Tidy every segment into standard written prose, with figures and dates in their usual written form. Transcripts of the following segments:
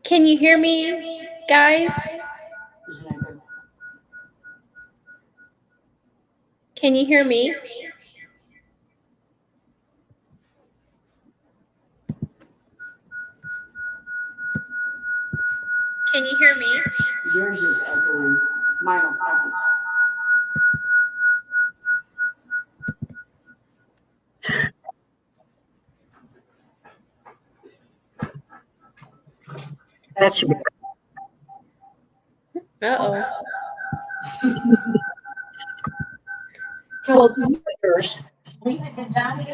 Can you hear me, guys? Can you hear me? Can you hear me? Yours is echoing. Mine will preference. That should be. Uh-oh. Well, yours.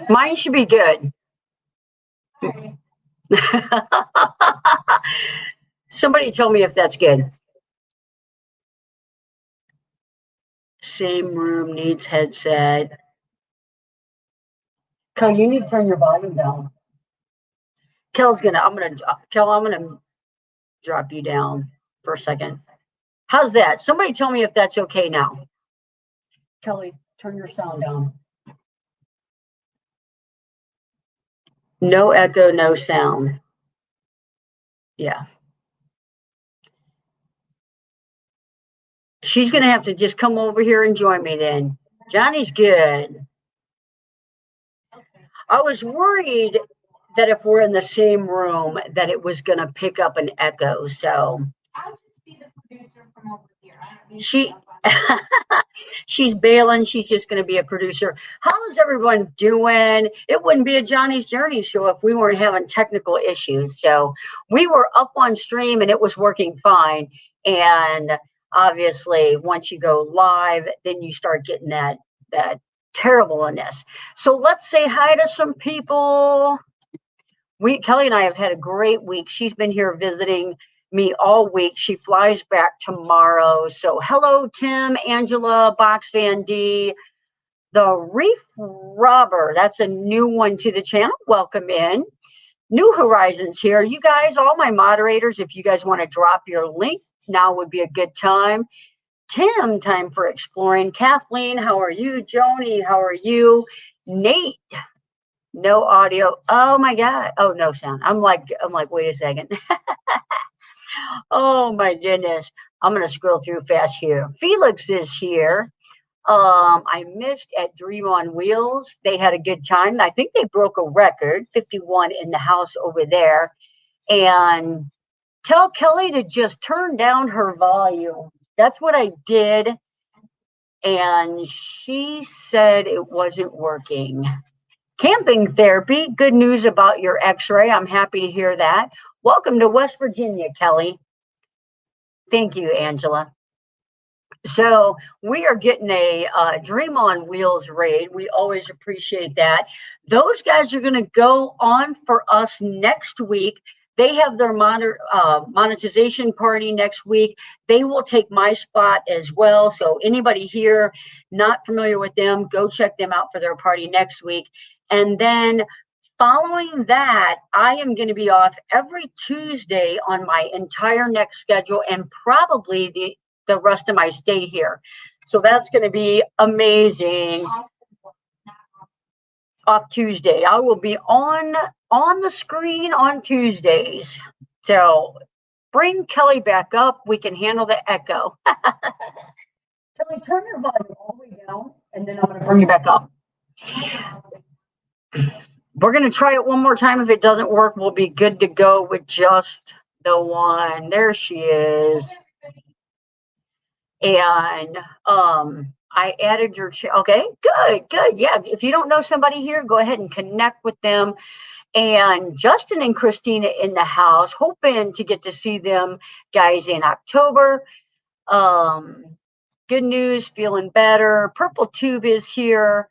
Mine should be good. Somebody tell me if that's good. Same room needs headset. Kel, you need to turn your volume down. Kel, I'm gonna drop you down for a second. How's that? Somebody tell me if that's okay now. Kelly, turn your sound down. No echo, no sound. Yeah. She's going to have to just come over here and join me then. Johnny's good. I was worried that if we're in the same room that it was going to pick up an echo. So I'll just be the producer from over here. She's bailing. She's just going to be a producer. How is everyone doing? It wouldn't be a Johnny's Journey show if we weren't having technical issues. So we were up on stream and it was working fine. And obviously, once you go live, then you start getting that terribleness. So let's say hi to some people. Kelly and I have had a great week. She's been here visiting me all week. She flies back tomorrow. So hello, Tim, Angela, Box Van D, the Reef Robber. That's a new one to the channel. Welcome in. New Horizons here. You guys, all my moderators, if you guys want to drop your link, now would be a good time. Tim, time for exploring. Kathleen, how are you? Joni, how are you? Nate, no audio. Oh my God. Oh, no sound. I'm like, wait a second. Oh my goodness. I'm going to scroll through fast here. Felix is here. I missed at Dream on Wheels. They had a good time. I think they broke a record, 51 in the house over there. And tell Kelly to just turn down her volume. That's what I did. And she said it wasn't working. Camping therapy. Good news about your x-ray. I'm happy to hear that. Welcome to West Virginia, Kelly. Thank you, Angela. So we are getting a Dream on Wheels raid. We always appreciate that. Those guys are going to go on for us next week. They have their monetization party next week. They will take my spot as well. So anybody here not familiar with them, go check them out for their party next week. And then following that, I am going to be off every Tuesday on my entire next schedule and probably the rest of my stay here. So that's going to be amazing. Off Tuesday. I will be on the screen on Tuesdays. So bring Kelly back up. We can handle the echo. Kelly, turn your volume all the way down, and then I'm going to bring you back up. We're going to try it one more time. If it doesn't work, we'll be good to go with just the one. There she is. And I added your okay, good. Yeah, if you don't know somebody here, go ahead and connect with them. And Justin and Christina in the house, hoping to get to see them guys in October. Good news, feeling better. Purple Tube is here.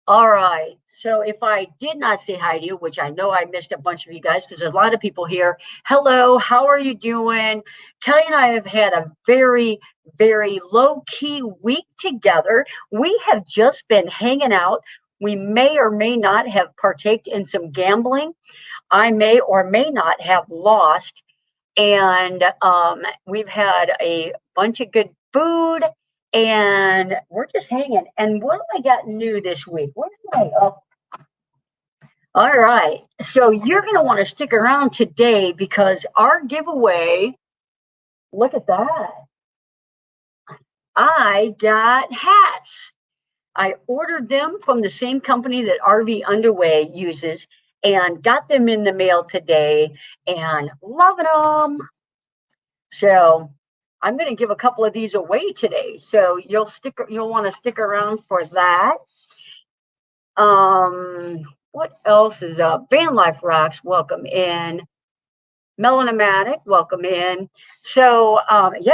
All right. So if I did not say hi to you, which I know I missed a bunch of you guys because there's a lot of people here. Hello, how are you doing? Kelly and I have had a very, very low-key week together. We have just been hanging out. We may or may not have partaked in some gambling. I may or may not have lost. And we've had a bunch of good food. And we're just hanging. And what have I got new this week? What am I up? All right. So you're going to want to stick around today because our giveaway, look at that. I got hats. I ordered them from the same company that RV Underway uses and got them in the mail today and loving them. So I'm going to give a couple of these away today. So you'll want to stick around for that. What else is up? Van Life Rocks, welcome in. Melanomatic, welcome in. So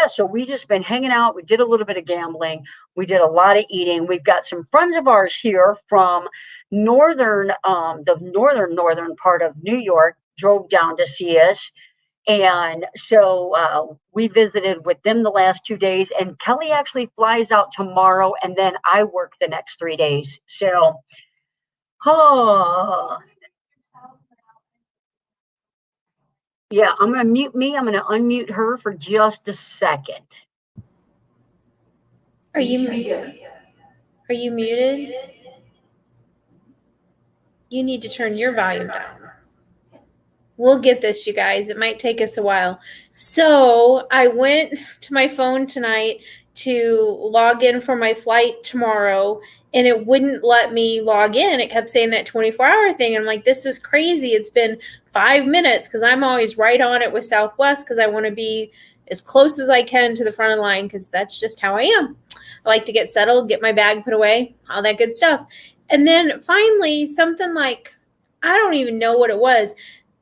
so we just been hanging out. We did a little bit of gambling. We did a lot of eating. We've got some friends of ours here from the northern part of New York, drove down to see us. And so we visited with them the last 2 days, and Kelly actually flies out tomorrow, and then I work the next 3 days. So, yeah, I'm going to mute me. I'm going to unmute her for just a second. Are you muted? You need to turn your volume down. We'll get this, you guys. It might take us a while. So I went to my phone tonight to log in for my flight tomorrow, and it wouldn't let me log in. It kept saying that 24-hour thing. And I'm like, this is crazy. It's been 5 minutes because I'm always right on it with Southwest because I want to be as close as I can to the front of the line because that's just how I am. I like to get settled, get my bag put away, all that good stuff. And then finally, something like, I don't even know what it was.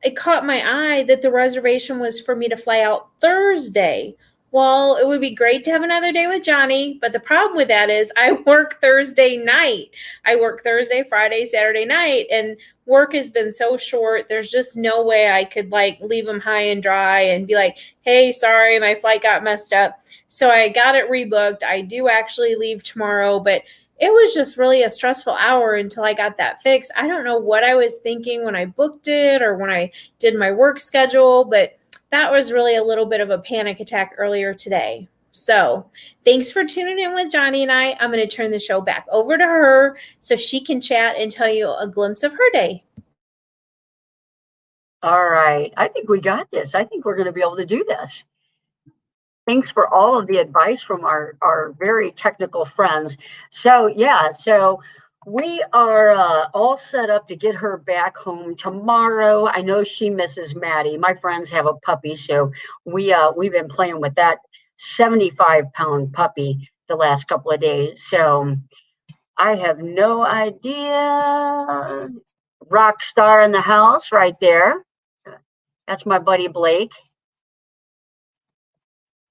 It caught my eye that the reservation was for me to fly out Thursday. Well, it would be great to have another day with Johnny, but the problem with that is I work Thursday night. I work Thursday, Friday, Saturday night, and work has been so short. There's just no way I could leave him high and dry and be like, hey, sorry, my flight got messed up. So I got it rebooked. I do actually leave tomorrow, but it was just really a stressful hour until I got that fixed. I don't know what I was thinking when I booked it or when I did my work schedule, but that was really a little bit of a panic attack earlier today. So thanks for tuning in with Johnny and I. I'm going to turn the show back over to her so she can chat and tell you a glimpse of her day. All right. I think we got this. I think we're going to be able to do this. Thanks for all of the advice from our very technical friends. So we are all set up to get her back home tomorrow. I know she misses Maddie. My friends have a puppy, so we've been playing with that 75-pound puppy the last couple of days. So I have no idea. Rock star in the house right there. That's my buddy Blake.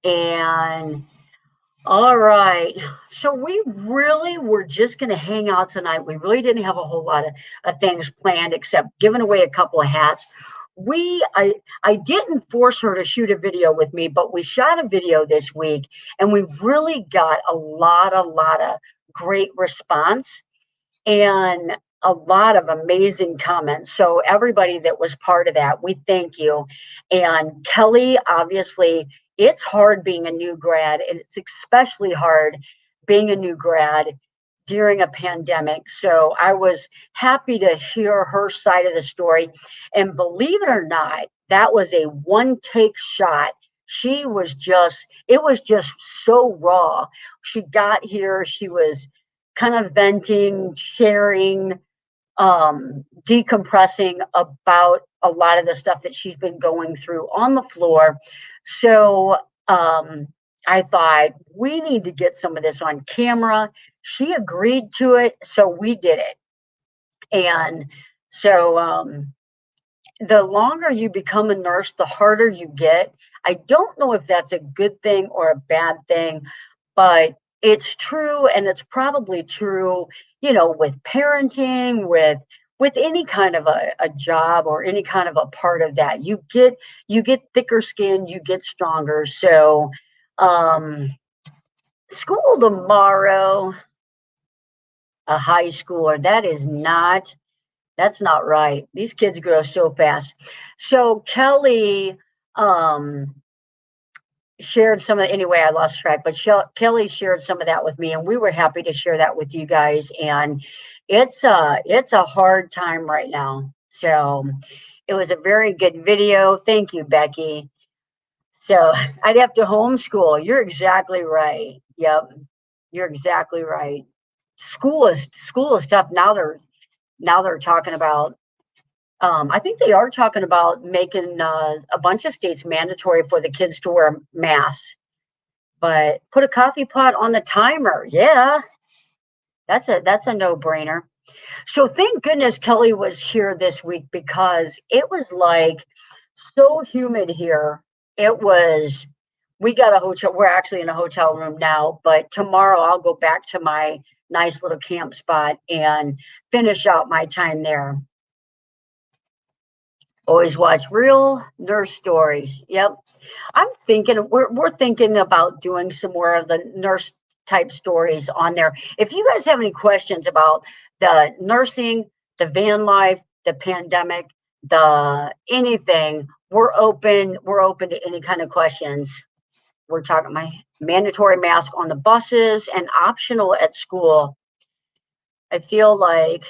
And all right, so we really were just going to hang out tonight. We really didn't have a whole lot of things planned except giving away a couple of hats. I didn't force her to shoot a video with me, but we shot a video this week, and we really got a lot of great response and a lot of amazing comments. So everybody that was part of that, we thank you. And Kelly, obviously, it's hard being a new grad, and it's especially hard being a new grad during a pandemic. So I was happy to hear her side of the story. And believe it or not, that was a one-take shot. It was just so raw. She got here, she was kind of venting, sharing, decompressing about a lot of the stuff that she's been going through on the floor. So I thought we need to get some of this on camera. She agreed to it, so we did it. And so the longer you become a nurse, the harder you get. I don't know if that's a good thing or a bad thing, but it's true, and it's probably true, with parenting, with any kind of a job or any kind of a part of that. You get thicker skin, you get stronger. So school tomorrow, a high schooler, that's not right. These kids grow so fast. So Kelly shared some of anyway, I lost track, but Kelly shared some of that with me, and we were happy to share that with you guys. And it's a hard time right now. So it was a very good video. Thank you, Becky. So I'd have to homeschool. You're exactly right. Yep. You're exactly right. School is tough. Now they're talking about I think they are talking about making a bunch of states mandatory for the kids to wear masks. But put a coffee pot on the timer. Yeah, that's a no-brainer. So thank goodness Kelly was here this week, because it was like so humid here. We got a hotel. We're actually in a hotel room now, but tomorrow I'll go back to my nice little camp spot and finish out my time there. Always watch real nurse stories. Yep. I'm thinking we're thinking about doing some more of the nurse type stories on there. If you guys have any questions about the nursing, the van life, the pandemic, the anything, we're open to any kind of questions. We're talking my mandatory mask on the buses and optional at school. I feel like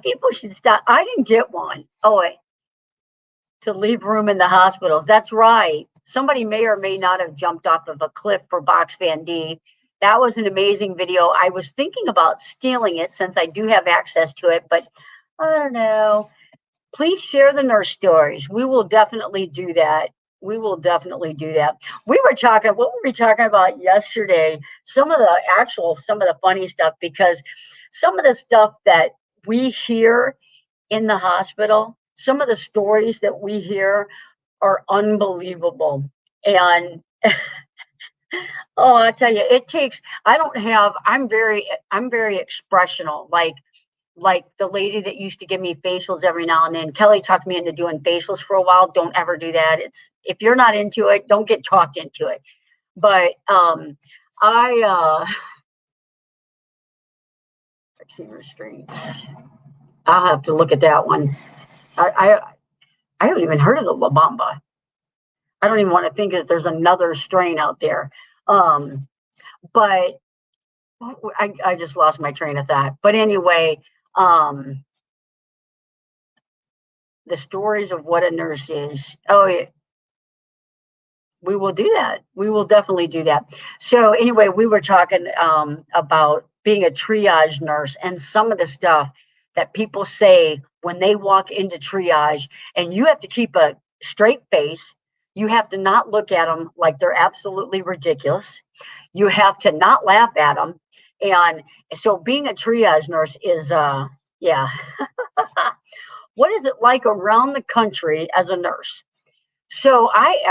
people should stop. I didn't get one. Oh, wait. To leave room in the hospitals. That's right. Somebody may or may not have jumped off of a cliff for Box Van D. That was an amazing video. I was thinking about stealing it since I do have access to it, but I don't know. Please share the nurse stories. We will definitely do that. We will definitely do that. What were we talking about yesterday? Some of the funny stuff, because some of the stuff that we hear in the hospital, some of the stories that we hear are unbelievable. And oh, I tell you, I'm very expressional, like the lady that used to give me facials every now and then. Kelly talked me into doing facials for a while. Don't ever do that. If you're not into it, don't get talked into it. But vaccine restraints. I'll have to look at that one. I haven't even heard of the La Bamba. I don't even want to think that there's another strain out there. But I just lost my train of thought. But anyway, the stories of what a nurse is. Oh, yeah. We will do that. We will definitely do that. So anyway, we were talking about being a triage nurse and some of the stuff that people say when they walk into triage, and you have to keep a straight face. You have to not look at them like they're absolutely ridiculous. You have to not laugh at them. And so being a triage nurse is, yeah. What is it like around the country as a nurse? So I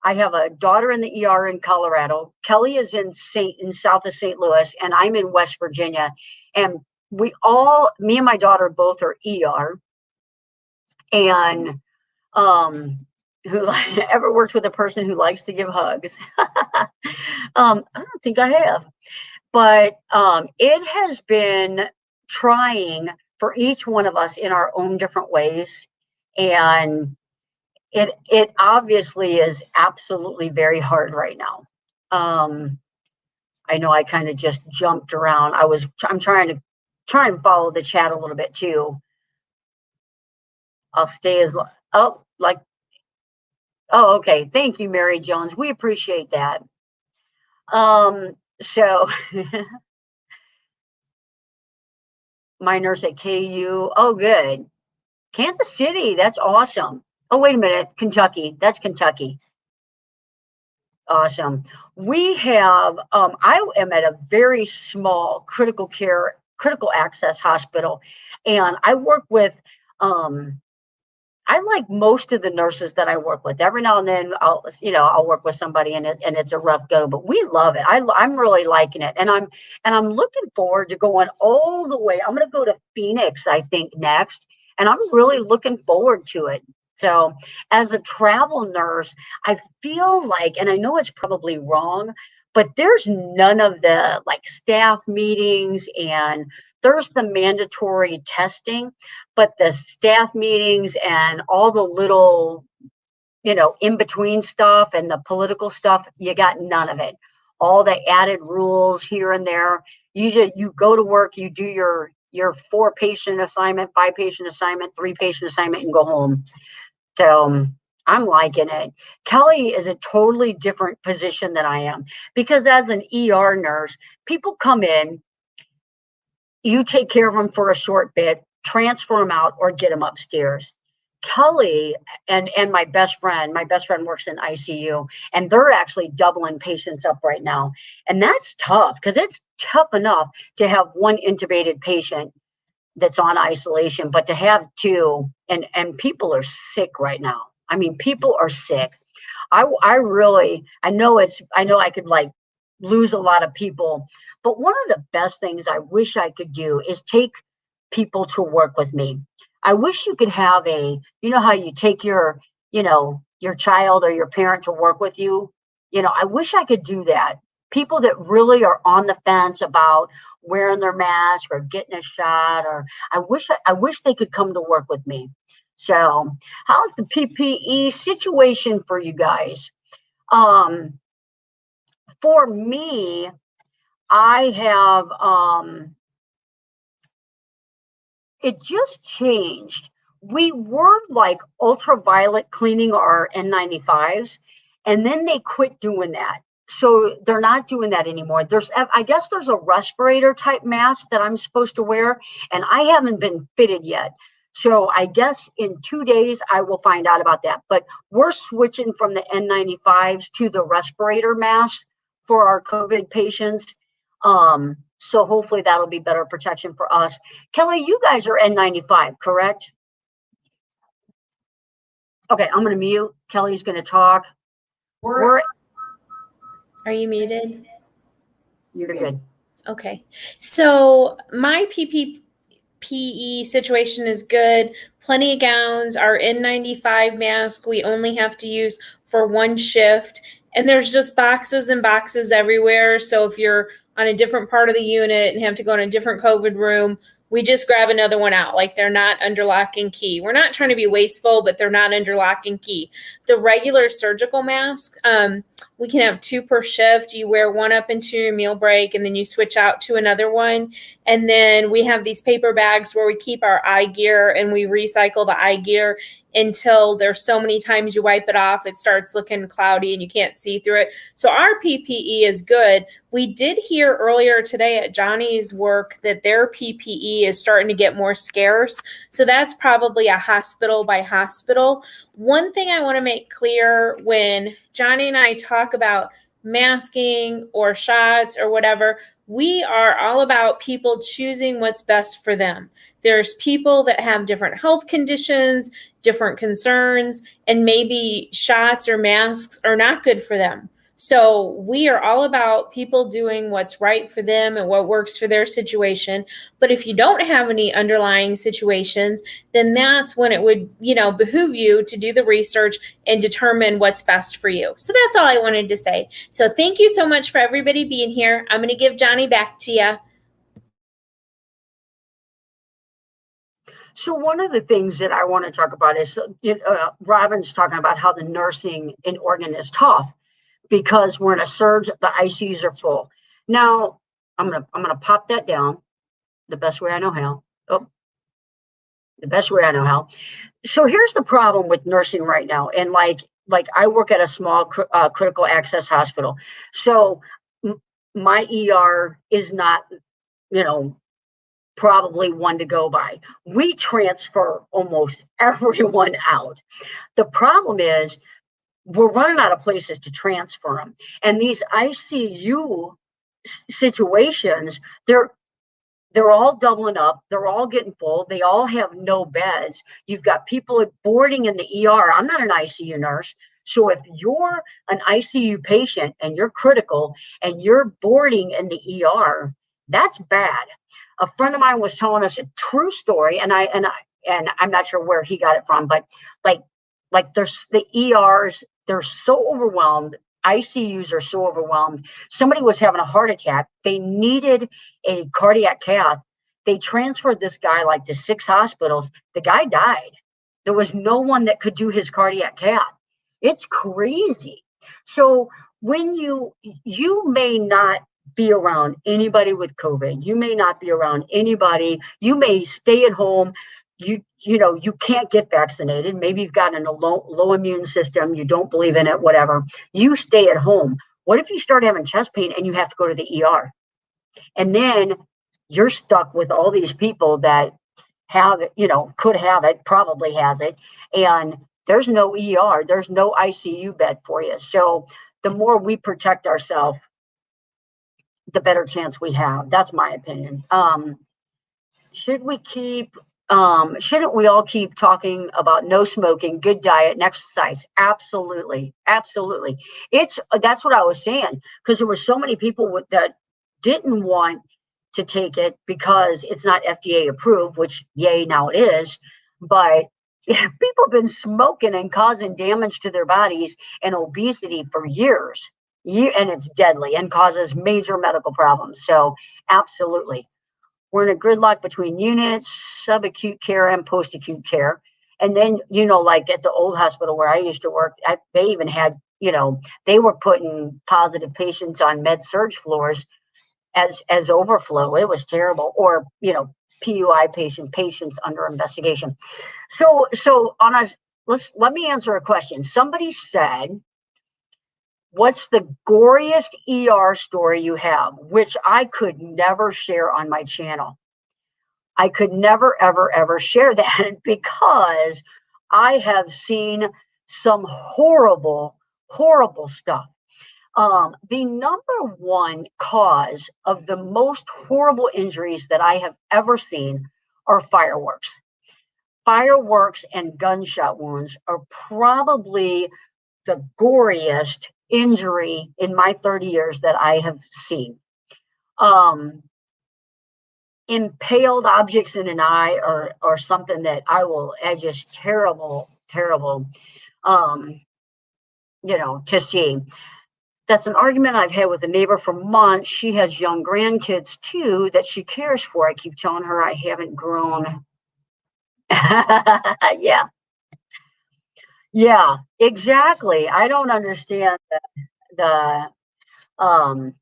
have a daughter in the ER in Colorado. Kelly is in south of St. Louis, and I'm in West Virginia. And me and my daughter both are ER. And who ever worked with a person who likes to give hugs? I don't think I have. But it has been trying for each one of us in our own different ways. And it obviously is absolutely very hard right now. I know I kind of just jumped around. I'm trying to follow the chat a little bit too. I'll stay okay. Thank you, Mary Jones. We appreciate that. So my nurse at KU. Oh, good. Kansas City. That's awesome. Oh, wait a minute. Kentucky. That's Kentucky. Awesome. We have, I am at a very small critical access hospital, and I work with, I like most of the nurses that I work with. Every now and then I'll work with somebody and it's a rough go, but we love it. I'm really liking it. And I'm looking forward to going all the way. I'm going to go to Phoenix, I think, next, and I'm really looking forward to it. So, as a travel nurse, I feel like, and I know it's probably wrong, but there's none of the like staff meetings, and there's the mandatory testing, but the staff meetings and all the little, in between stuff and the political stuff, you got none of it. All the added rules here and there. You go to work, you do your 4-patient assignment, 5-patient assignment, 3-patient assignment, and go home. So I'm liking it. Kelly is a totally different position than I am, because as an ER nurse, people come in, you take care of them for a short bit, transfer them out, or get them upstairs. Kelly and my best friend works in ICU, and they're actually doubling patients up right now. And that's tough, because it's tough enough to have one intubated patient that's on isolation, but to have two, and people are sick right now. I mean, people are sick. I know I could like lose a lot of people, but one of the best things I wish I could do is take people to work with me. I wish you could have how you take your child or your parent to work with you. I wish I could do that. People that really are on the fence about wearing their mask or getting a shot, or I wish they could come to work with me. So, how's the PPE situation for you guys? Um, for me, I have it just changed. We were like ultraviolet cleaning our N95s, and then they quit doing that. So they're not doing that anymore. I guess there's a respirator type mask that I'm supposed to wear, and I haven't been fitted yet. So I guess in 2 days I will find out about that. But we're switching from the N95s to the respirator mask for our COVID patients. So hopefully that'll be better protection for us. Kelly, you guys are N95, correct? Okay, I'm going to mute. Kelly's going to talk. We're Are you muted? You're good. Okay. So my PPE situation is good. Plenty of gowns. Our N95 mask we only have to use for one shift. And there's just boxes and boxes everywhere. So if you're on a different part of the unit and have to go in a different COVID room, we just grab another one out. Like, they're not under lock and key. We're not trying to be wasteful, but they're not under lock and key. The regular surgical mask, we can have 2 per shift. You wear one up into your meal break, and then you switch out to another one. And then we have these paper bags where we keep our eye gear, and we recycle the eye gear until there's so many times you wipe it off, it starts looking cloudy and you can't see through it. So our PPE is good. We did hear earlier today at Johnny's work that their PPE is starting to get more scarce. So that's probably a hospital by hospital. One thing I want to make clear, when Johnny and I talk about masking or shots or whatever, we are all about people choosing what's best for them. There's people that have different health conditions, different concerns, and maybe shots or masks are not good for them. So we are all about people doing what's right for them and what works for their situation. But if you don't have any underlying situations, then that's when it would, behoove you to do the research and determine what's best for you. So that's all I wanted to say. So thank you so much for everybody being here. I'm going to give Johnny back to you. So one of the things that I want to talk about is Robin's talking about how the nursing in Oregon is tough because we're in a surge. The ICUs are full. Now I'm gonna pop that down the best way I know how. The best way I know how. So here's the problem with nursing right now, and like I work at a small critical access hospital. So my ER is not, probably one to go by. We transfer almost everyone out. The problem is we're running out of places to transfer them. And these ICU situations, they're all doubling up. They're all getting full. They all have no beds. You've got people boarding in the ER. I'm not an ICU nurse. So if you're an ICU patient and you're critical and you're boarding in the ER, that's bad. A friend of mine was telling us a true story, and I'm not sure where he got it from, but like there's the ERs, they're so overwhelmed. ICUs are so overwhelmed. Somebody was having a heart attack. They needed a cardiac cath. They transferred this guy like to 6 hospitals. The guy died. There was no one that could do his cardiac cath. It's crazy. So when you may not be around anybody with COVID, you may not be around anybody, you may stay at home, you can't get vaccinated. Maybe you've got a low immune system, you don't believe in it, whatever. You stay at home. What if you start having chest pain and you have to go to the ER? And then you're stuck with all these people that have it, could have it, probably has it, and there's no ER, there's no ICU bed for you. So the more we protect ourselves, the better chance we have. That's my opinion. Shouldn't we all keep talking about no smoking, good diet, and exercise? Absolutely. Absolutely. That's what I was saying, because there were so many people that didn't want to take it because it's not FDA approved, which yay, now it is. But yeah, people have been smoking and causing damage to their bodies and obesity for years. And it's deadly and causes major medical problems. So absolutely. We're in a gridlock between units, subacute care and post-acute care. And then, like at the old hospital where I used to work, they even had, they were putting positive patients on med-surg floors as overflow. It was terrible. Or, PUI patients under investigation. So let me answer a question. Somebody said, what's the goriest ER story you have? Which I could never share on my channel. I could never, ever, ever share that because I have seen some horrible, horrible stuff. The number one cause of the most horrible injuries that I have ever seen are fireworks. Fireworks and gunshot wounds are probably the goriest injury in my 30 years that I have seen. Impaled objects in an eye or something that I just terrible to see. That's an argument I've had with a neighbor for months. She has young grandkids too that she cares for. I keep telling her I haven't grown. Yeah, exactly. I don't understand the down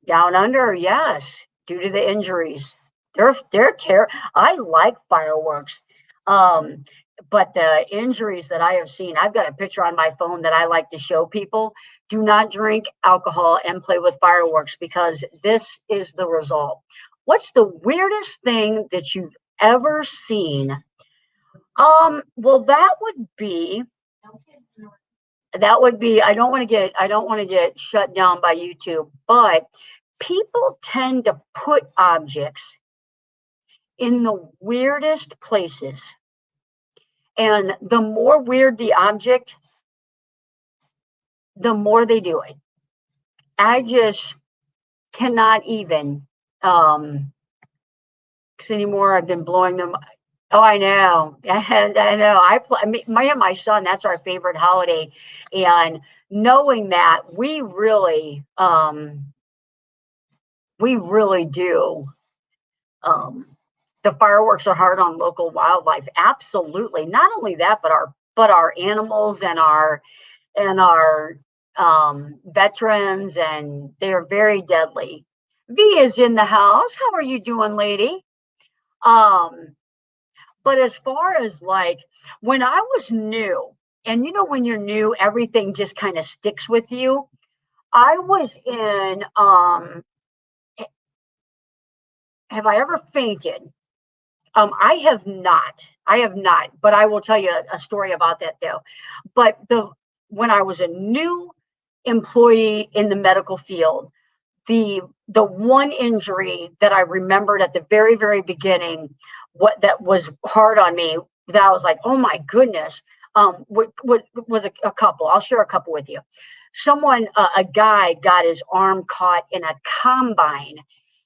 under. Yes, due to the injuries, they're terrible. I like fireworks, but the injuries that I have seen, I've got a picture on my phone that I like to show people. Do not drink alcohol and play with fireworks because this is the result. What's the weirdest thing that you've ever seen? Well, that would be, I don't want to get shut down by YouTube, but people tend to put objects in the weirdest places. And the more weird the object, the more they do it. I just cannot even anymore. I've been blowing them. Oh, I know. I know. Me and my son, that's our favorite holiday. And knowing that we really do. The fireworks are hard on local wildlife. Absolutely. Not only that, but our animals and our veterans, and they are very deadly. V is in the house. How are you doing, lady? But as far as like when I was new, and when you're new, everything just kind of sticks with you. I was in have I ever fainted? I have not. I have not. But I will tell you a story about that though. But when I was a new employee in the medical field, the one injury that I remembered at the very, very beginning, what that was hard on me, that I was like, oh my goodness, what was a couple. I'll share a couple with you. A guy got his arm caught in a combine,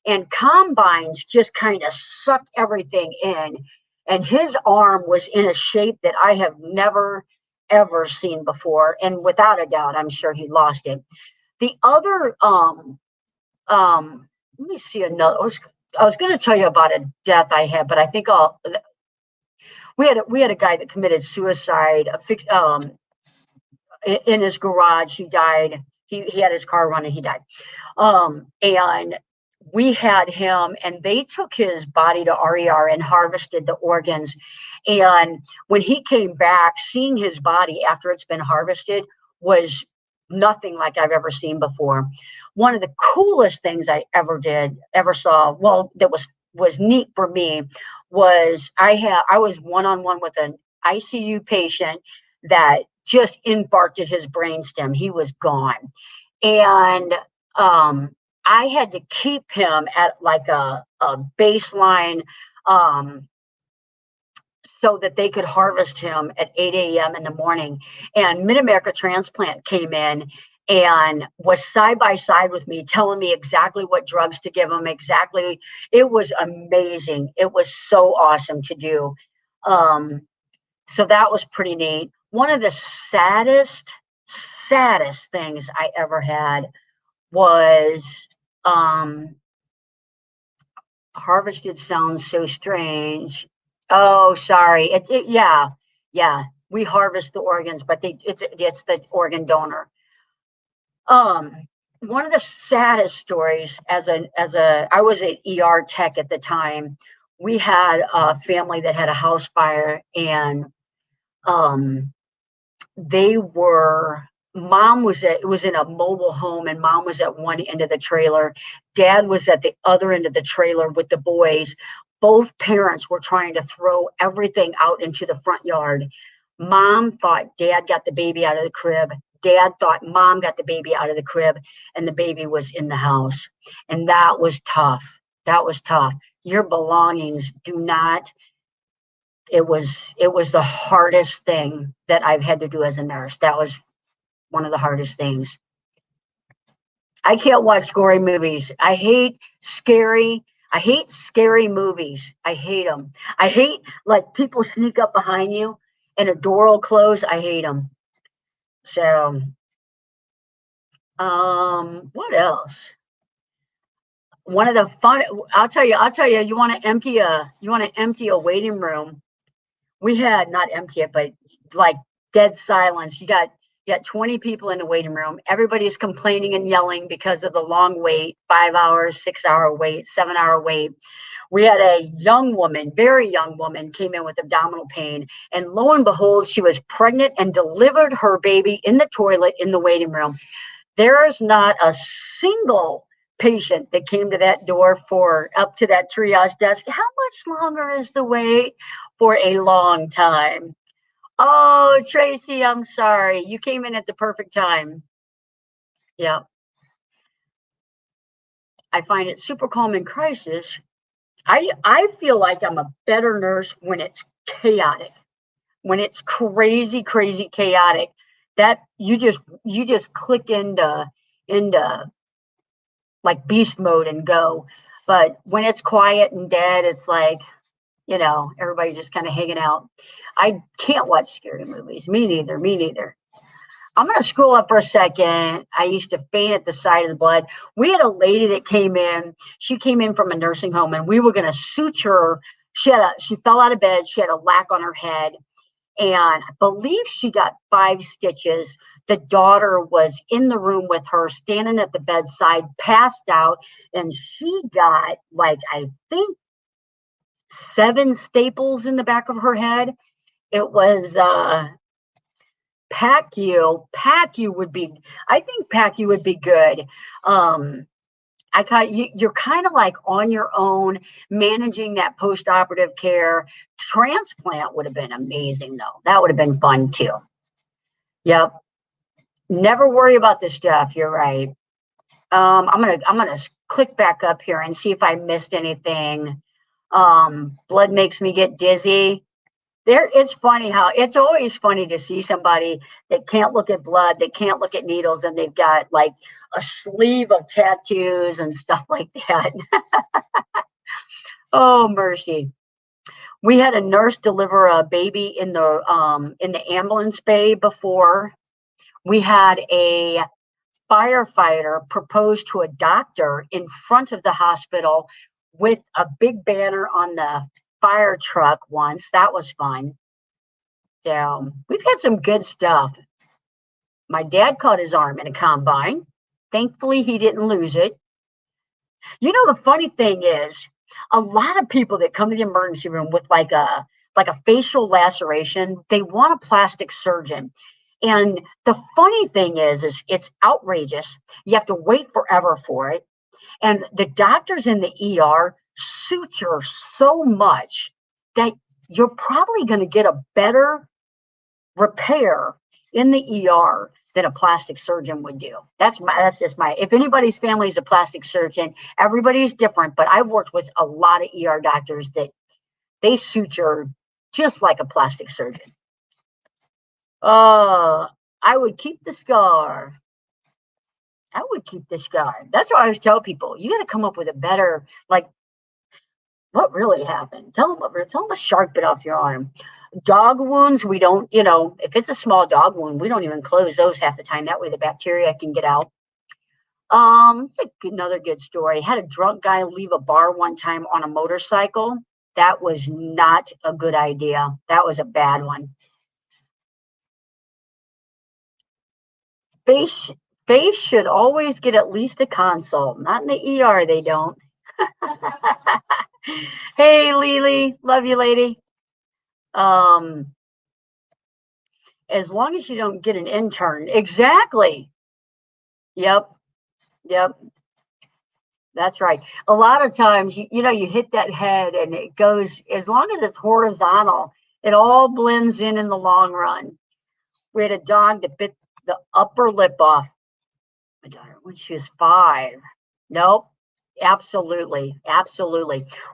and combines just kind of suck everything in. And his arm was in a shape that I have never, ever seen before. And without a doubt, I'm sure he lost it. The other, let me see another. I was going to tell you about a death I had, but I think we had a guy that committed suicide, in his garage. He died. He had his car running. He died. And we had him, and they took his body to RER and harvested the organs. And when he came back, seeing his body after it's been harvested was nothing like I've ever seen before. One of the coolest things I ever saw, well, that was neat for me, was I was one-on-one with an ICU patient that just infarcted his brainstem. He was gone. And I had to keep him at like a baseline, so that they could harvest him at 8 a.m. in the morning. And Mid-America Transplant came in and was side by side with me, telling me exactly what drugs to give him, exactly. It was amazing. It was so awesome to do. So that was pretty neat. One of the saddest things I ever had was, harvested sounds so strange. Oh, sorry. Yeah. We harvest the organs, but it's the organ donor. One of the saddest stories I was an ER tech at the time. We had a family that had a house fire, and they were it was in a mobile home, and mom was at one end of the trailer. Dad was at the other end of the trailer with the boys. Both parents were trying to throw everything out into the front yard. Mom thought dad got the baby out of the crib. Dad thought mom got the baby out of the crib, and the baby was in the house. And that was tough. Your belongings do not. It was the hardest thing that I've had to do as a nurse. That was one of the hardest things. I can't watch gory movies. I hate scary movies. I hate them. I hate, like, people sneak up behind you and a door will close. I hate them. So, what else? One of the fun, I'll tell you, you want to empty a waiting room. We had, not empty it, but like dead silence. You got 20 people in the waiting room. Everybody's complaining and yelling because of the long wait, 5 hours, 6-hour wait, 7-hour wait. We had a very young woman, came in with abdominal pain, and lo and behold, she was pregnant and delivered her baby in the toilet in the waiting room. There is not a single patient that came to that door for up to that triage desk. How much longer is the wait? For a long time. Oh, Tracy, I'm sorry. You came in at the perfect time. Yeah. I find it super calm in crisis. I feel like I'm a better nurse when it's chaotic, when it's crazy, crazy chaotic. That you just click into like beast mode and go. But when it's quiet and dead, it's like, everybody just kind of hanging out. I can't watch scary movies. Me neither. I'm going to scroll up for a second. I used to faint at the sight of the blood. We had a lady that came in. She came in from a nursing home, and we were going to suture. She fell out of bed. She had a lac on her head, and I believe she got 5 stitches. The daughter was in the room with her, standing at the bedside, passed out, and she got, like, I think 7 staples in the back of her head. It was PACU would be, I think PACU would be good. you're kind of like on your own managing that post-operative care. Transplant would have been amazing though. That would have been fun too. Yep. Never worry about this stuff. You're right. I'm gonna click back up here and see if I missed anything. Blood makes me get dizzy. It's funny how it's always funny to see somebody that can't look at blood, that can't look at needles, and they've got like a sleeve of tattoos and stuff like that. Oh, mercy. We had a nurse deliver a baby in the ambulance bay before. We had a firefighter propose to a doctor in front of the hospital with a big banner on the fire truck once. That was fun. So we've had some good stuff. My dad caught his arm in a combine. Thankfully, he didn't lose it. You know, the funny thing is, a lot of people that come to the emergency room with like a facial laceration, they want a plastic surgeon. And the funny thing is it's outrageous. You have to wait forever for it. And the doctors in the ER suture so much that you're probably going to get a better repair in the ER than a plastic surgeon would do. That's just my, if anybody's family is a plastic surgeon, everybody's different, but I've worked with a lot of ER doctors that they suture just like a plastic surgeon. I would keep the scar. I would keep the scar. That's what I always tell people. You got to come up with a better, like, what really happened? Tell them a shark bit off your arm. Dog wounds, we don't, if it's a small dog wound, we don't even close those half the time. That way the bacteria can get out. It's another good story. Had a drunk guy leave a bar one time on a motorcycle. That was not a good idea. That was a bad one. Face should always get at least a consult. Not in the ER, they don't. Hey, Lily, love you, lady. As long as you don't get an intern. Exactly. Yep. That's right. A lot of times, you hit that head and it goes, as long as it's horizontal, it all blends in the long run. We had a dog that bit the upper lip off my daughter when she was 5. Nope. Absolutely.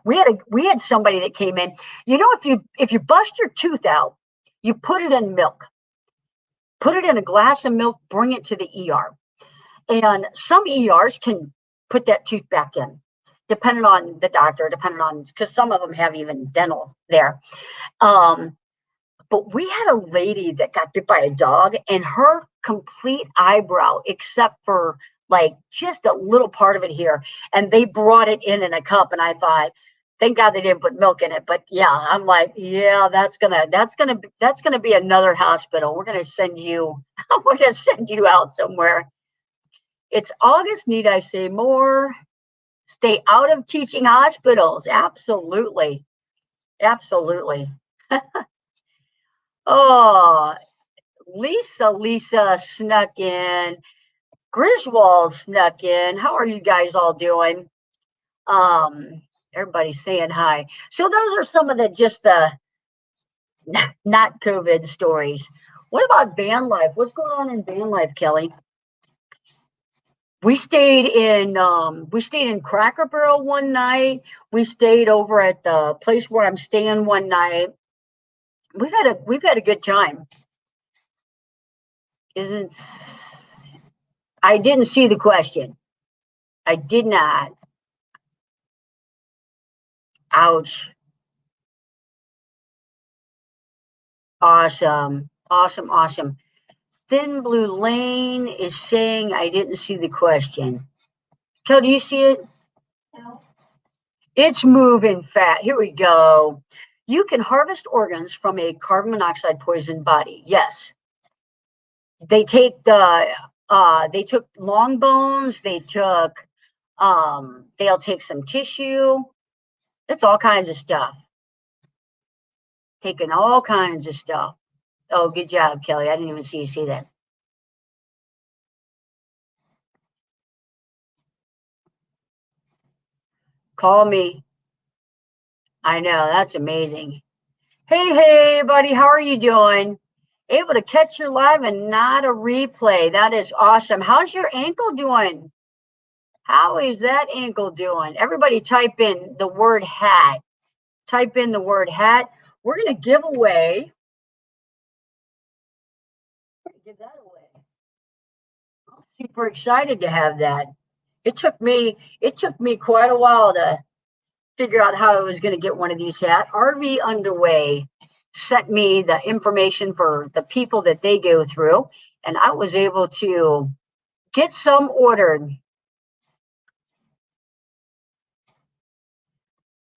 We had somebody that came in. If you bust your tooth out, you put it in milk. Put it in a glass of milk, bring it to the ER. And some ERs can put that tooth back in, depending on the doctor, because some of them have even dental there. But we had a lady that got bit by a dog, and her complete eyebrow, except for like just a little part of it here, and they brought it in a cup, and I thought, thank God they didn't put milk in it. But yeah, I'm like, yeah, that's gonna be another hospital. We're gonna send you out somewhere. It's August. Need I say more? Stay out of teaching hospitals. Absolutely. Oh, Lisa snuck in. Griswold snuck in. How are you guys all doing? Everybody's saying hi. So those are some of the not COVID stories. What about van life? What's going on in van life, Kelly? We stayed in Cracker Barrel one night. We stayed over at the place where I'm staying one night. We've had a good time. I didn't see the question. I did not. Ouch. Awesome. Thin Blue Lane is saying I didn't see the question. Kel, do you see it? No. It's moving fast. Here we go. You can harvest organs from a carbon monoxide poisoned body. Yes. They took long bones. They'll take some tissue. It's all kinds of stuff. Taking all kinds of stuff. Oh, good job, Kelly. I didn't even see you see that. Call me. I know, that's amazing. Hey, buddy, how are you doing? Able to catch your live and not a replay. That is awesome. How's your ankle doing? How is that ankle doing? Everybody type in the word hat. Type in the word hat. We're going to give away. Give that away. I'm super excited to have that. It took me quite a while to figure out how I was going to get one of these hats. RV Underway sent me the information for the people that they go through, and I was able to get some ordered.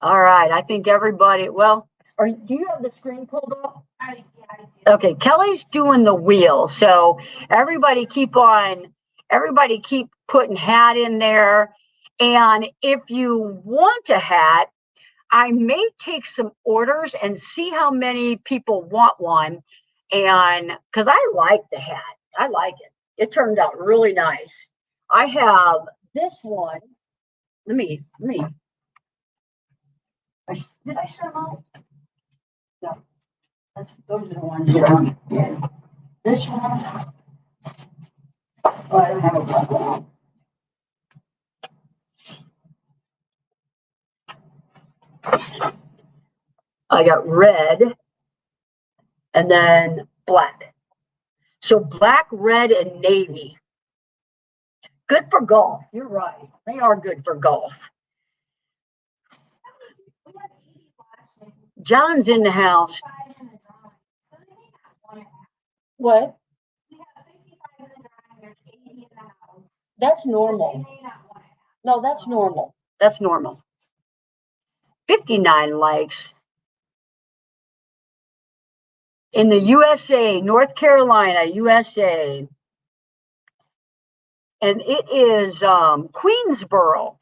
All right, I think everybody, well, do you have the screen pulled up? Yeah, I do. Okay, Kelly's doing the wheel, so everybody keep putting hat in there. And if you want a hat, I may take some orders and see how many people want one. And because I like the hat, I like it. It turned out really nice. I have this one. Let me. Did I send them out? No. Those are the ones that are. Yeah. This one. Oh, I don't have a black one. I got red and then black. So black, red, and navy. Good for golf. You're right. They are good for golf. We have 80 watching. John's in the house. 55 in the drawing, so they may not want it. What? We have 55 in the drawing, there's 80 in the house. That's They normal. may not want it. No, that's normal. That's normal. 59 likes. In the USA, North Carolina, USA. And it is Queensboro.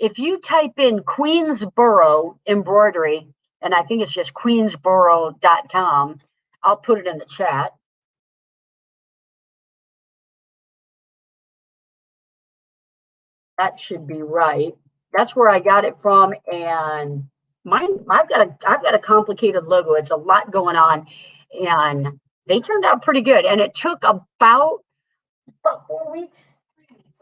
If you type in Queensboro embroidery, and I think it's just queensboro.com, I'll put it in the chat. That should be right. That's where I got it from, and I've got a complicated logo. It's a lot going on, and they turned out pretty good. And it took about 4 weeks,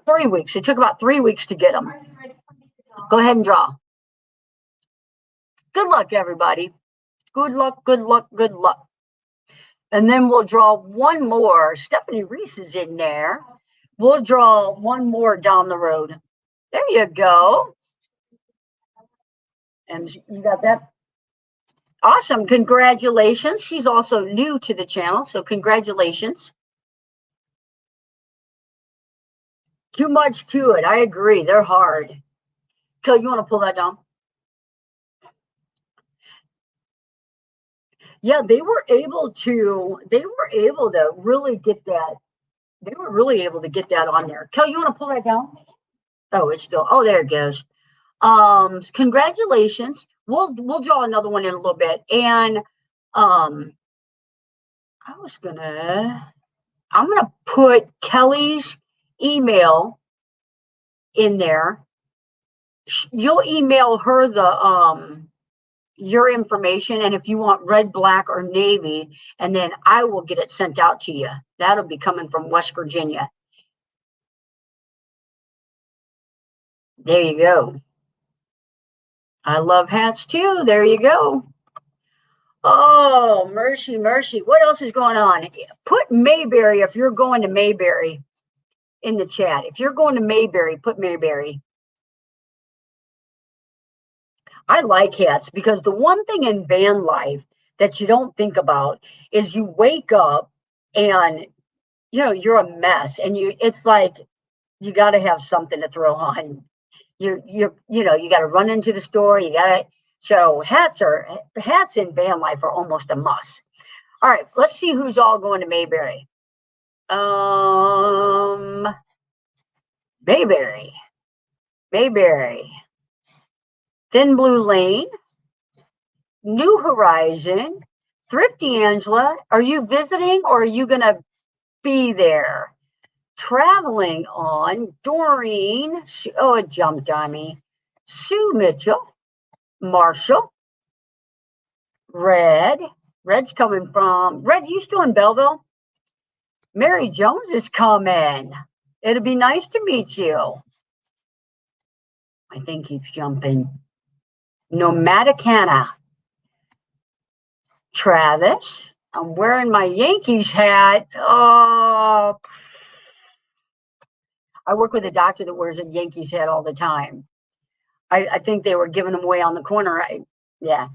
3 weeks. It took about 3 weeks to get them. Are you ready for me to draw? Go ahead and draw. Good luck, everybody. Good luck, good luck, good luck. And then we'll draw one more. Stephanie Reese is in there. We'll draw one more down the road. There you go. And you got that. Awesome. Congratulations. She's also new to the channel, so congratulations. Too much to it. I agree. They're hard. So you want to pull that down? Yeah, they were able to really get that. They were really able to get that on there. Kel, you want to pull that down? Oh, it's still, oh, there it goes. Congratulations. We'll draw another one in a little bit. And I'm gonna put Kelly's email in there. You'll email her the your information, and if you want red, black, or navy, and then I will get it sent out to you. That'll be coming from West Virginia. There you go. I love hats too. There you go. Oh, mercy, mercy. What else is going on? Put Mayberry if you're going to Mayberry in the chat. If you're going to Mayberry, put Mayberry. I like hats because the one thing in van life that you don't think about is you wake up and you're a mess, and it's like you got to have something to throw on. You got to run into the store. So hats in van life are almost a must. All right, let's see who's all going to Mayberry. Mayberry. Thin Blue Lane, New Horizon, Thrifty Angela. Are you visiting or are you going to be there? Traveling on, Doreen. Oh, it jumped on me. Sue Mitchell, Marshall, Red. Red's coming from, Red, you still in Belleville? Mary Jones is coming. It'll be nice to meet you. My thing keeps jumping. Nomadicana. Travis, I'm wearing my Yankees hat. Oh, I work with a doctor that wears a Yankees hat all the time. I think they were giving them away on the corner. Yeah.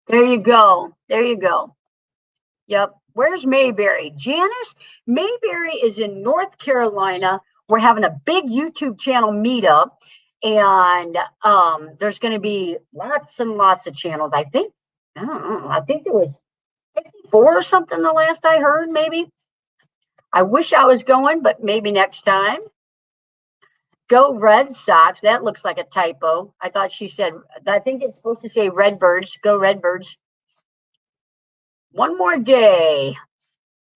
There you go. There you go. Yep. Where's Mayberry? Janice? Mayberry is in North Carolina. We're having a big YouTube channel meetup, and there's going to be lots and lots of channels. I think there was 54 or something the last I heard, maybe. I wish I was going, but maybe next time. Go Red Sox. That looks like a typo. I thought she said, I think it's supposed to say Redbirds. Go Redbirds. One more day.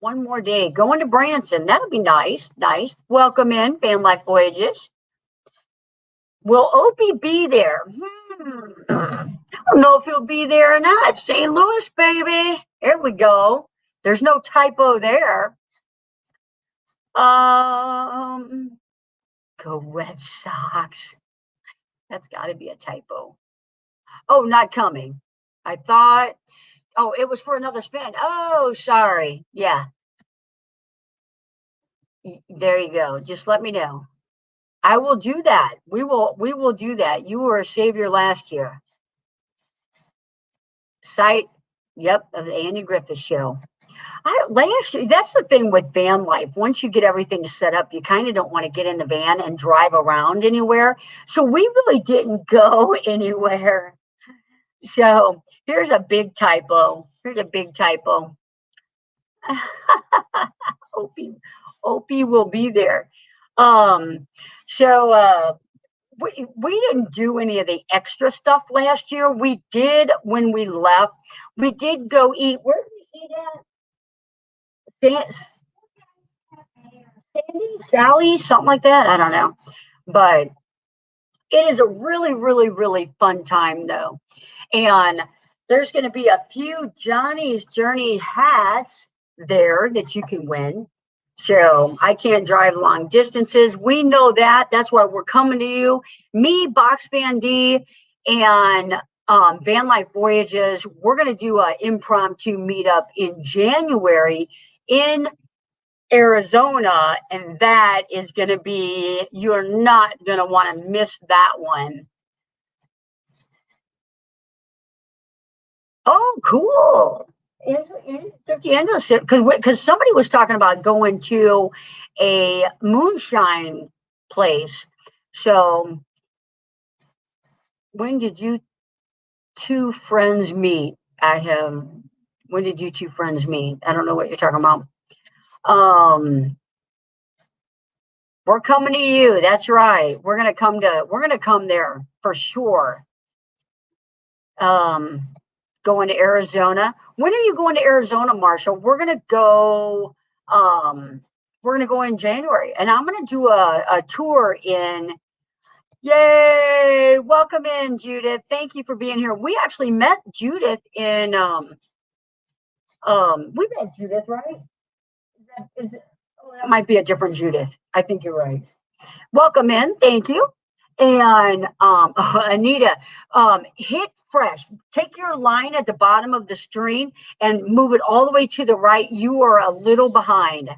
One more day. Going to Branson. That'll be nice. Nice. Welcome in, Van Life Voyages. Will Opie be there? I don't know if he'll be there or not. St. Louis, baby. There we go. There's no typo there. Go Red Sox. That's got to be a typo. Oh, not coming. I thought, oh, it was for another spin. Oh, sorry. Yeah. There you go. Just let me know. I will do that. We will do that. You were a savior last year. Site, yep, of the Andy Griffith Show. Last year, that's the thing with van life. Once you get everything set up, you kind of don't want to get in the van and drive around anywhere. So we really didn't go anywhere. So here's a big typo. Here's a big typo. Opie will be there. We didn't do any of the extra stuff last year. We did when we left. We did go eat. Where did we eat at? Sandy, Sally, something like that. I don't know. But it is a really, really, really fun time, though. And there's going to be a few Johnny's Journey hats there that you can win. So I can't drive long distances. We know that. That's why we're coming to you. Me, Box Van D, and Van Life Voyages. We're going to do an impromptu meetup in January in Arizona, and that is going to be, you're not going to want to miss that one. Oh, cool. Because somebody was talking about going to a moonshine place. So when did you two friends meet? When did you two friends meet? I don't know what you're talking about. We're coming to you. That's right. We're gonna come there for sure. Going to Arizona. When are you going to Arizona, Marshall? We're gonna go in January, and I'm gonna do a tour in. Yay! Welcome in, Judith. Thank you for being here. We actually met Judith in we met Judith, right? That might be a different Judith. I think you're right. Welcome in. Thank you. And Anita, hit fresh. Take your line at the bottom of the screen and move it all the way to the right. You are a little behind.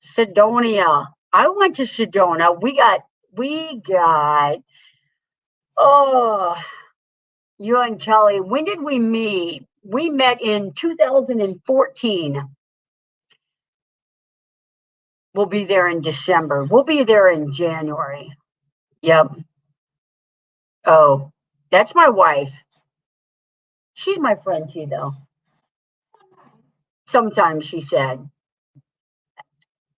Sedona. I went to Sedona. We got, you and Kelly. When did we meet? We met in 2014. We'll be there in December. We'll be there in January. Yep. Oh, that's my wife. She's my friend too, though. Sometimes, she said.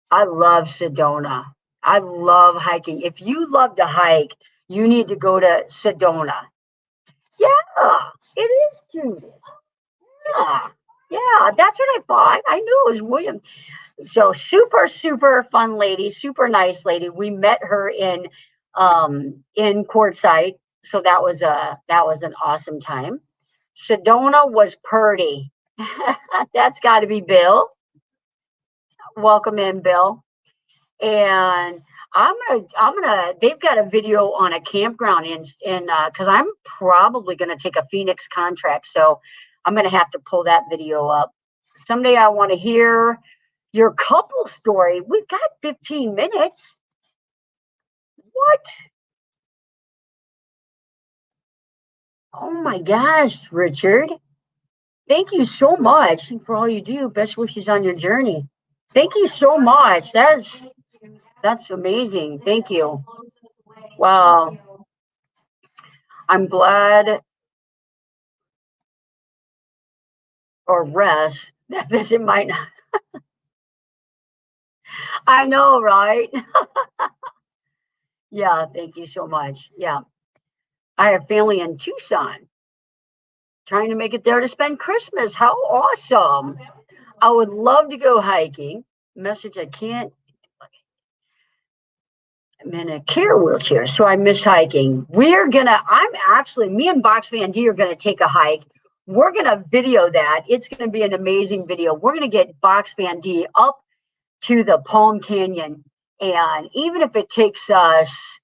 I love Sedona. I love hiking. If you love to hike, you need to go to Sedona. Yeah, it is, Judith. Yeah, that's what I thought. I knew it was Williams. So super, super fun lady, super nice lady. We met her in Quartzsite. So that was an awesome time. Sedona was purdy. That's got to be Bill. Welcome in, Bill. And they've got a video on a campground because I'm probably gonna take a Phoenix contract, so I'm gonna have to pull that video up. Someday I want to hear your couple story. We've got 15 minutes. What? Oh my gosh, Richard. Thank you so much for all you do. Best wishes on your journey. Thank you so much. That's amazing. Thank you. Wow. I'm glad, or rest, that visit might not. I know, right? Yeah, thank you so much. Yeah. I have family in Tucson, trying to make it there to spend Christmas. How awesome. I would love to go hiking. Message, I can't. I'm in a care wheelchair, so I miss hiking. Me and Box Van D are gonna take a hike. We're gonna video that. It's gonna be an amazing video. We're gonna get Box Van D up to the Palm Canyon. And even if it takes us,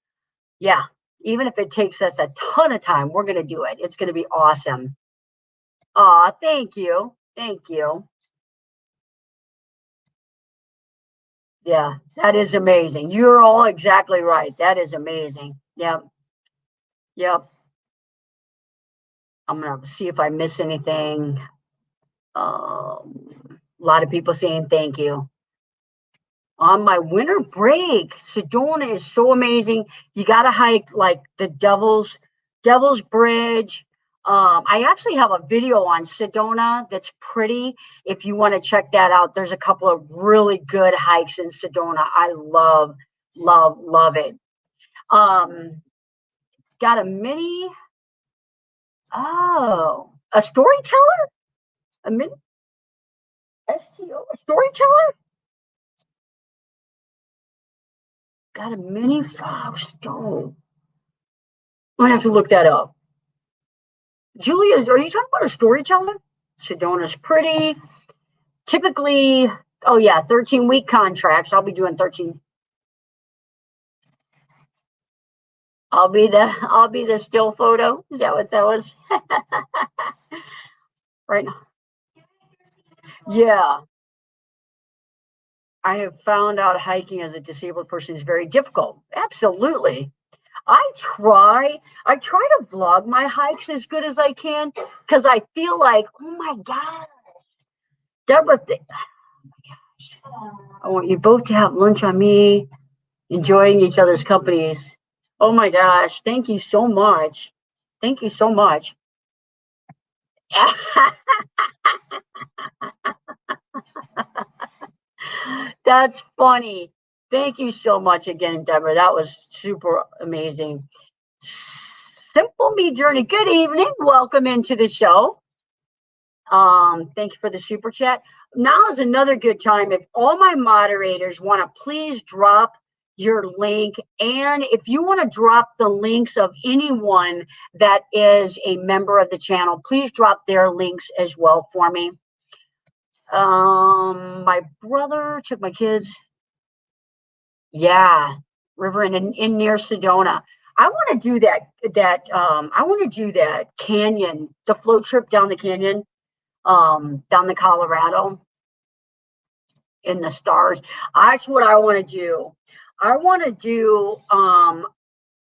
yeah, even if it takes us a ton of time, we're gonna do it. It's gonna be awesome. Aw, thank you. Thank you. Yeah, that is amazing. You're all exactly right. That is amazing. Yep. Yep. I'm gonna see if I miss anything. A lot of people saying thank you. On my winter break, Sedona is so amazing. You got to hike like the Devil's Bridge. I actually have a video on Sedona that's pretty. If you want to check that out, there's a couple of really good hikes in Sedona. I love, love, love it. Got a mini. Oh, a storyteller? A mini STO? A storyteller? Got a mini fire stove. I'm gonna have to look that up. Julia, are you talking about a storyteller? Sedona's pretty. Typically, oh yeah, 13-week contracts. I'll be doing 13. I'll be the still photo. Is that what that was? Right now. Yeah. I have found out hiking as a disabled person is very difficult. Absolutely. I try to vlog my hikes as good as I can because I feel like, oh my God, Deborah, I want you both to have lunch on me, enjoying each other's companies. Oh my gosh, thank you so much. Thank you so much. That's funny. Thank you so much again, Deborah. That was super amazing. Simple Me Journey. Good evening. Welcome into the show. Thank you for the super chat. Now is another good time. If all my moderators want to please drop your link, and if you want to drop the links of anyone that is a member of the channel, please drop their links as well for me. My brother took my kids. Yeah, river in near Sedona. I want to do I want to do that canyon, the float trip down the canyon, down the Colorado in the stars. That's what I want to do. I want to do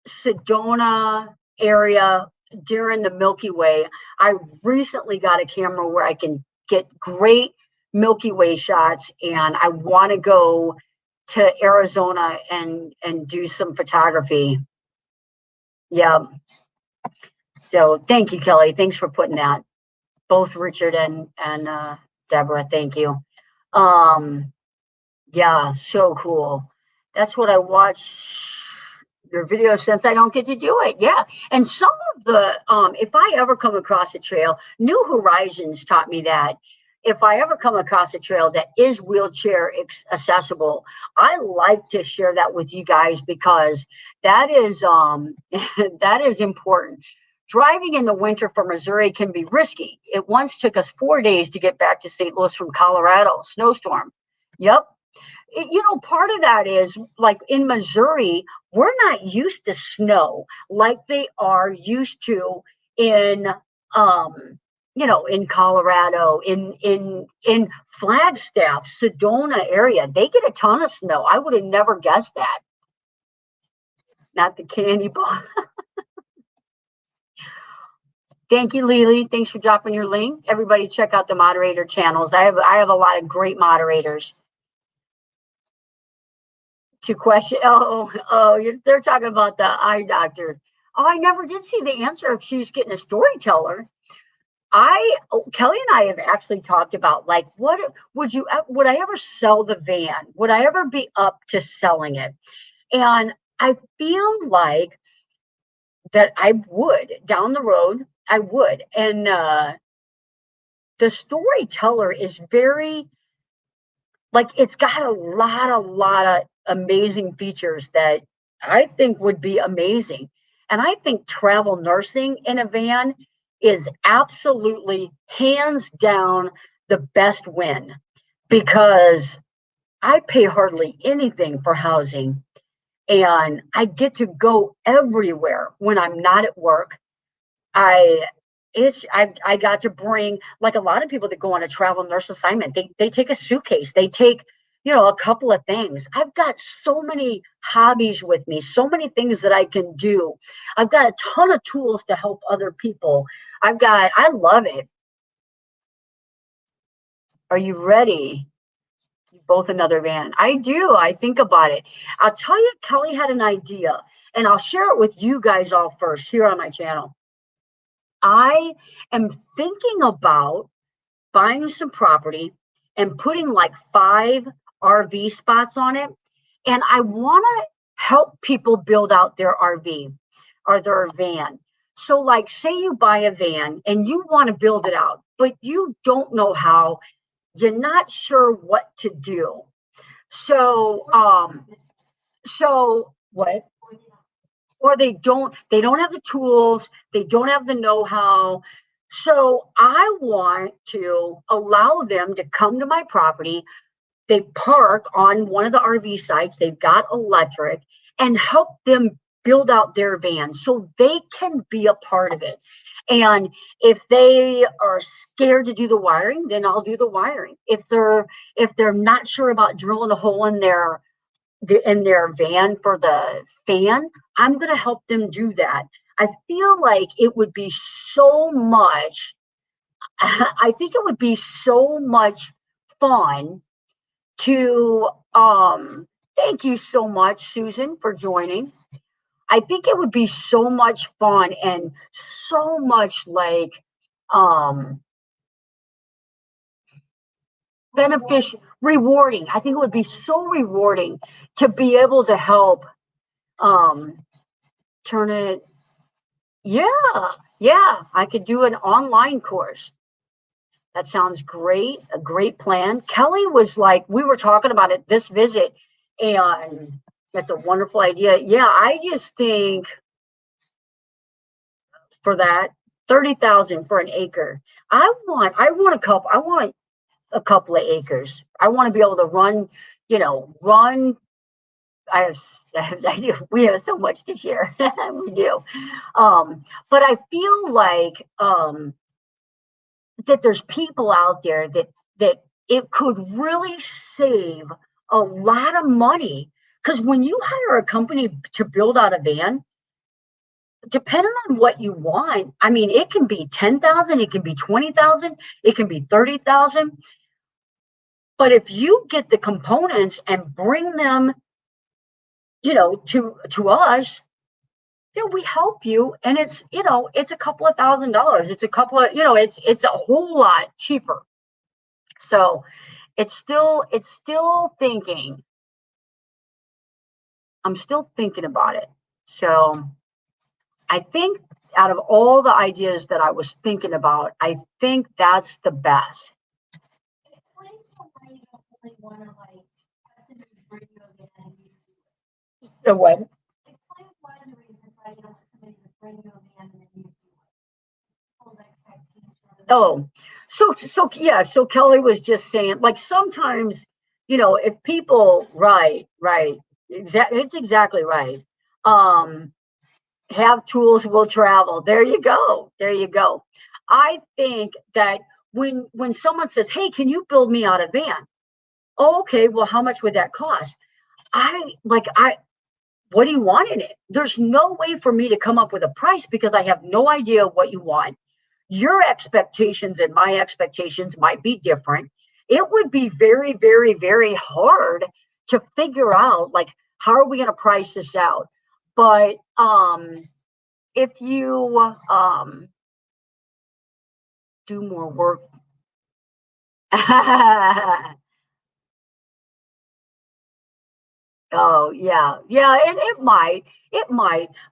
Sedona area during the Milky Way. I recently got a camera where I can get great Milky Way shots, and I want to go to Arizona and do some photography. Yeah. So thank you, Kelly. Thanks for putting that. Both Richard and Deborah, thank you. Yeah, so cool. That's what I watch your videos since I don't get to do it. Yeah. And some of the if I ever come across a trail, New Horizons taught me that if I ever come across a trail that is wheelchair accessible, I like to share that with you guys because that is that is important. Driving in the winter from Missouri can be risky. It once took us 4 days to get back to St. Louis from Colorado, snowstorm. Yep. Part of that is like in Missouri, we're not used to snow like they are used to in in Colorado, in Flagstaff, Sedona area. They get a ton of snow. I would have never guessed that. Not the candy bar. Thank you, Lily. Thanks for dropping your link. Everybody check out the moderator channels. I have a lot of great moderators. To question, they're talking about the eye doctor. Oh, I never did see the answer if she's getting a storyteller. Kelly and I have actually talked about like, would I ever sell the van? Would I ever be up to selling it? And I feel like that I would down the road. I would. And the storyteller is very, like, it's got a lot of amazing features that I think would be amazing. And I think travel nursing in a van is absolutely hands down the best win because I pay hardly anything for housing and I get to go everywhere when I'm not at work. I I got to bring, like a lot of people that go on a travel nurse assignment, they take a suitcase, they take, a couple of things. I've got so many hobbies with me, so many things that I can do. I've got a ton of tools to help other people. I love it. Are you ready? Both another van. I do. I think about it. I'll tell you, Kelly had an idea, and I'll share it with you guys all first here on my channel. I am thinking about buying some property and putting like 5 RV spots on it. And I want to help people build out their RV or their van. So, like, say you buy a van and you want to build it out, but you don't know how, you're not sure what to do. So, what? Or they don't have the tools, they don't have the know-how. So I want to allow them to come to my property. They park on one of the RV sites, they've got electric, and help them build out their van so they can be a part of it. And if they are scared to do the wiring, then I'll do the wiring. If they're not sure about drilling a hole in their van for the fan, I'm going to help them do that. I feel like it would be so much, I think it would be so much fun to, thank you so much, Susan, for joining. I think it would be so much fun and so much like, beneficial, rewarding. I think it would be so rewarding to be able to help turn it. Yeah, I could do an online course. That sounds great. A great plan. Kelly was like, we were talking about it this visit, and that's a wonderful idea. Yeah, I just think for that 30,000 for an acre. I want a couple of acres. I want to be able to run. I have, we have so much to share. We do. But I feel like that there's people out there that it could really save a lot of money. Because when you hire a company to build out a van, depending on what you want, I mean, it can be 10,000, it can be 20,000, it can be 30,000. But if you get the components and bring them, to us, we help you, and it's a couple of $1,000s. It's a couple of, it's a whole lot cheaper. So it's still thinking. I'm still thinking about it. So I think out of all the ideas that I was thinking about, I think that's the best. really want to like have somebody bring you a van and you do it. The what? Explain one of the reasons why you don't want somebody to bring you a van and then you do it. People's expectations. Oh, yeah, so Kelly was just saying, like, sometimes, if people, right, it's exactly right. Um, have tools will travel. There you go. There you go. I think that when someone says, "Hey, can you build me out a van?" Oh, okay, well, how much would that cost? I what do you want in it? There's no way for me to come up with a price because I have no idea what you want. Your expectations and my expectations might be different. It would be very, very, very hard to figure out, like, how are we going to price this out? But if you do more work. Oh, yeah. Yeah, and it might,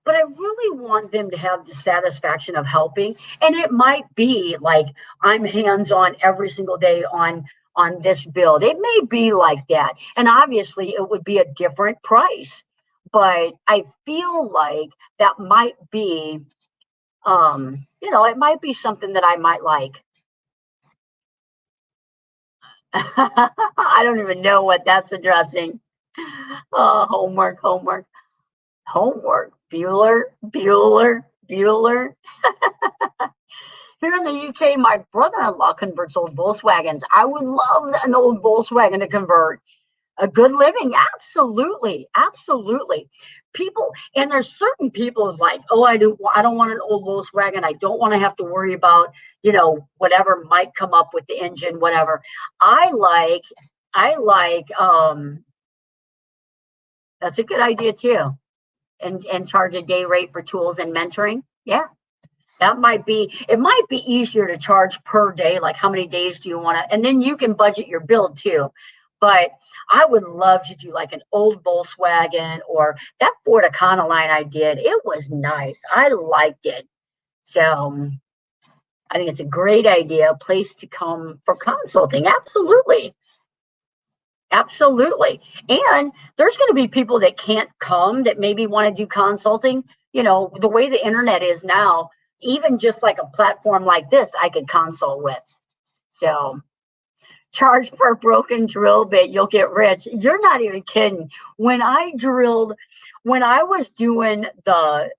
but I really want them to have the satisfaction of helping. And it might be like I'm hands-on every single day on this build. It may be like that. And obviously it would be a different price. But I feel like that might be it might be something that I might like. I don't even know what that's addressing. Homework, homework, homework. Bueller, Bueller, Bueller. Here in the UK, my brother-in-law converts old Volkswagens. I would love an old Volkswagen to convert. A good living, absolutely, absolutely. People, and there's certain people like, oh, I don't want an old Volkswagen. I don't want to have to worry about, whatever might come up with the engine, whatever. I like, that's a good idea too. And charge a day rate for tools and mentoring. Yeah, it might be easier to charge per day, like how many days do you want to, and then you can budget your build too. But I would love to do like an old Volkswagen or that Ford Econoline I did. It was nice. I liked it. So I think it's a great idea, a place to come for consulting. Absolutely. Absolutely. And there's going to be people that can't come that maybe want to do consulting. The way the internet is now, even just like a platform like this, I could consult with. So charge per broken drill bit, you'll get rich. You're not even kidding. When I was doing the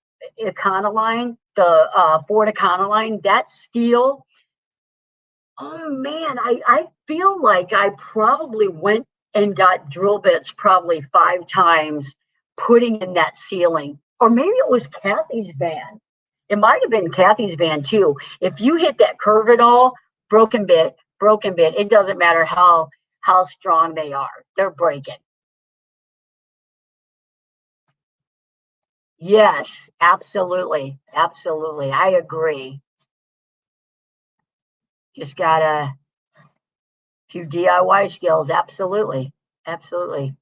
Econoline, the Ford Econoline, that steel, oh man, I feel like I probably went and got drill bits probably 5 times putting in that ceiling. Or maybe it was Kathy's van. It might have been Kathy's van too. If you hit that curve at all, broken bit, broken bit. It doesn't matter how strong they are. They're breaking. Yes, absolutely. Absolutely. I agree. Just got a few DIY skills. Absolutely. Absolutely.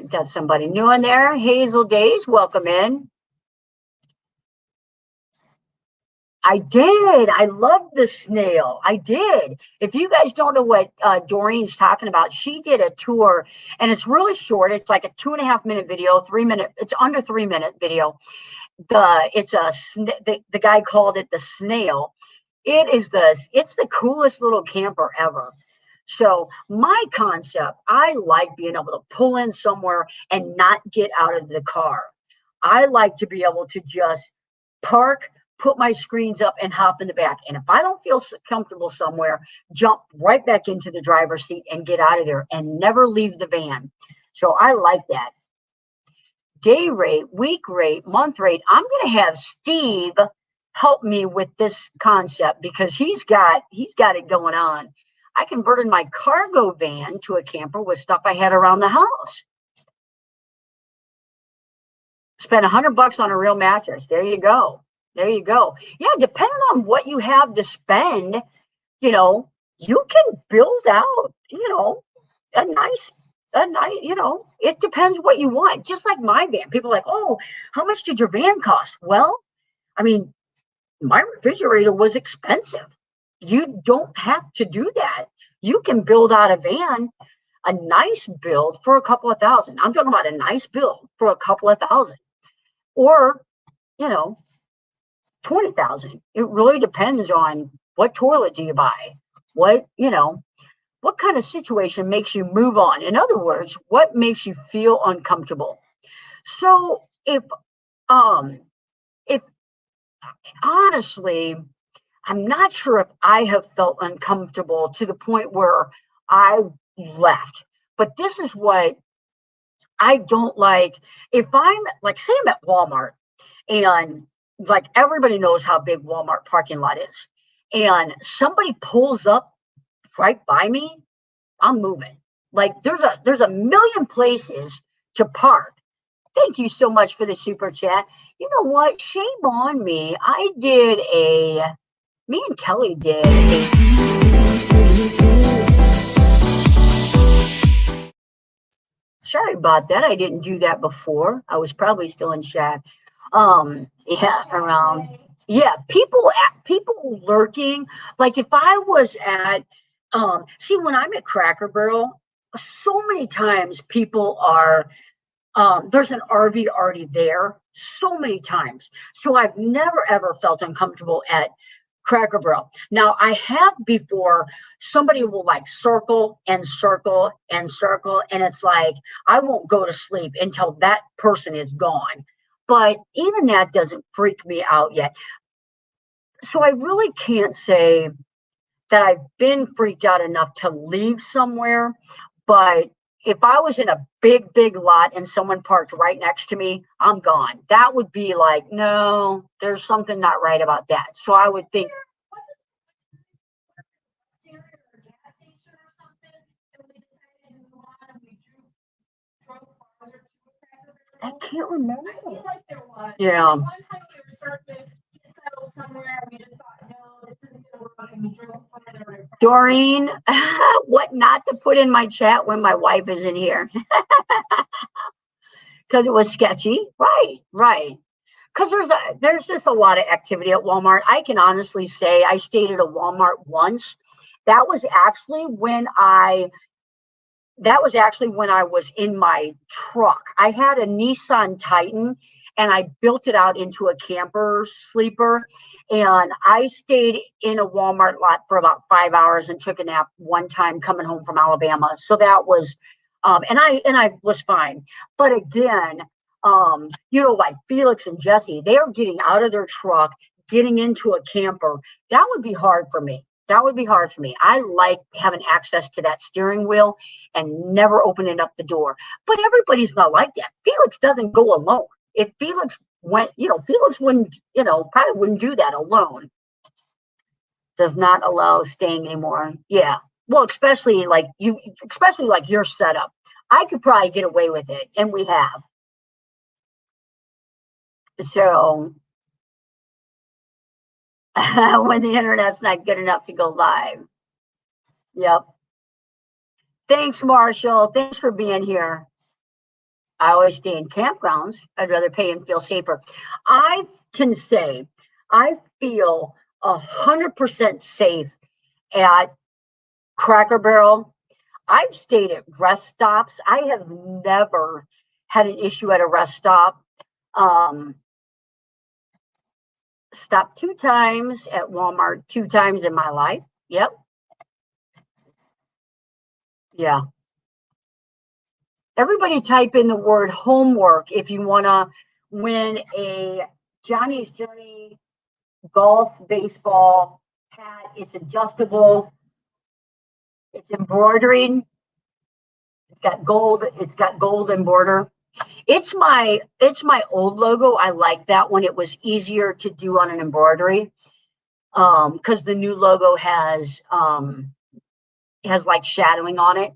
Got somebody new in there. Hazel Days, welcome in. I did. I love the snail. I did. If you guys don't know what Doreen's talking about, she did a tour and it's really short. It's like a 2.5 minute video, 3 minute. It's under 3 minute video. The guy called it the snail. It's the coolest little camper ever. So my concept, I like being able to pull in somewhere and not get out of the car. I like to be able to just park, put my screens up and hop in the back. And if I don't feel comfortable somewhere, jump right back into the driver's seat and get out of there and never leave the van. So I like that. Day rate, week rate, month rate. I'm going to have Steve help me with this concept because he's got it going on. I converted my cargo van to a camper with stuff I had around the house. Spent $100 on a real mattress. There you go. There you go. Yeah, depending on what you have to spend, you can build out, a nice, it depends what you want. Just like my van. People are like, oh, how much did your van cost? Well, I mean, my refrigerator was expensive. You don't have to do that. You can build out a van, a nice build for a couple of thousand. I'm talking about a nice build for a couple of thousand, or, you know, 20,000. It really depends on what toilet do you buy? What, what kind of situation makes you move on? In other words, what makes you feel uncomfortable? So um, if honestly, I'm not sure if I have felt uncomfortable to the point where I left. But this is what I don't like. If I'm like, say I'm at Walmart and like everybody knows how big Walmart parking lot is, and somebody pulls up right by me, I'm moving. Like there's a million places to park. Thank you so much for the super chat. You know what? Shame on me. Me and Kelly did sorry about that. I didn't do that before. I was probably still in chat. Yeah, around. Yeah, people lurking. Like if I was at, see, when I'm at Cracker Barrel, so many times people are, there's an RV already there so many times. So I've never ever felt uncomfortable at Cracker Barrel. Now I have before, somebody will like circle and circle and circle, and it's like I won't go to sleep until that person is gone. But even that doesn't freak me out yet. So I really can't say that I've been freaked out enough to leave somewhere. But if I was in a big, big lot and someone parked right next to me, I'm gone. That would be like, no, there's something not right about that. So I would think, I can't remember. I feel like there was. Yeah. One time we were starting to get settled somewhere, we just thought, no, this isn't gonna work, and we drove further. Doreen, what not to put in my chat when my wife is in here? Because it was sketchy. Right, right. Because there's just a lot of activity at Walmart. I can honestly say I stayed at a Walmart once. That was actually when I was in my truck. I had a Nissan Titan and I built it out into a camper sleeper. And I stayed in a Walmart lot for about 5 hours and took a nap one time coming home from Alabama. So that was, and I was fine. But again, like Felix and Jesse, they are getting out of their truck, getting into a camper. That would be hard for me. That would be hard for me. I like having access to that steering wheel and never opening up the door. But everybody's not like that. Felix doesn't go alone. If Felix went, Felix wouldn't, probably wouldn't do that alone. Does not allow staying anymore. Yeah. Well, especially like your setup. I could probably get away with it, and we have. So when the internet's not good enough to go live. Yep. Thanks, Marshall. Thanks for being here. I always stay in campgrounds. I'd rather pay and feel safer. I can say I feel 100% safe at Cracker Barrel. I've stayed at rest stops. I have never had an issue at a rest stop. Stopped 2 times at Walmart, 2 times in my life. Yep. Yeah. Everybody type in the word homework if you want to win a Johnny's Journey golf baseball hat. It's adjustable. It's embroidered. It's got golden border. It's my old logo. I like that one. It was easier to do on an embroidery. Because the new logo has like shadowing on it.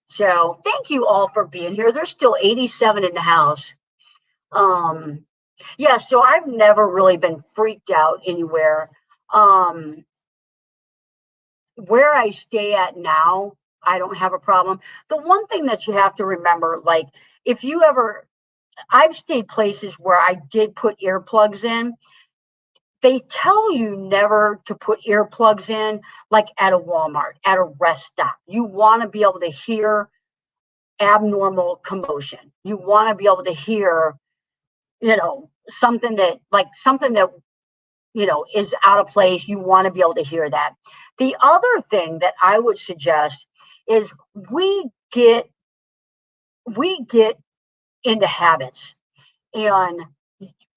So thank you all for being here. There's still 87 in the house. Yeah, so I've never really been freaked out anywhere. Where I stay at now, I don't have a problem. The one thing that you have to remember, like I've stayed places where I did put earplugs in. they tell you never to put earplugs in, like at a Walmart, at a rest stop. You want to be able to hear abnormal commotion. You want to be able to hear, something that is out of place. You want to be able to hear that. The other thing that I would suggest is we get into habits, and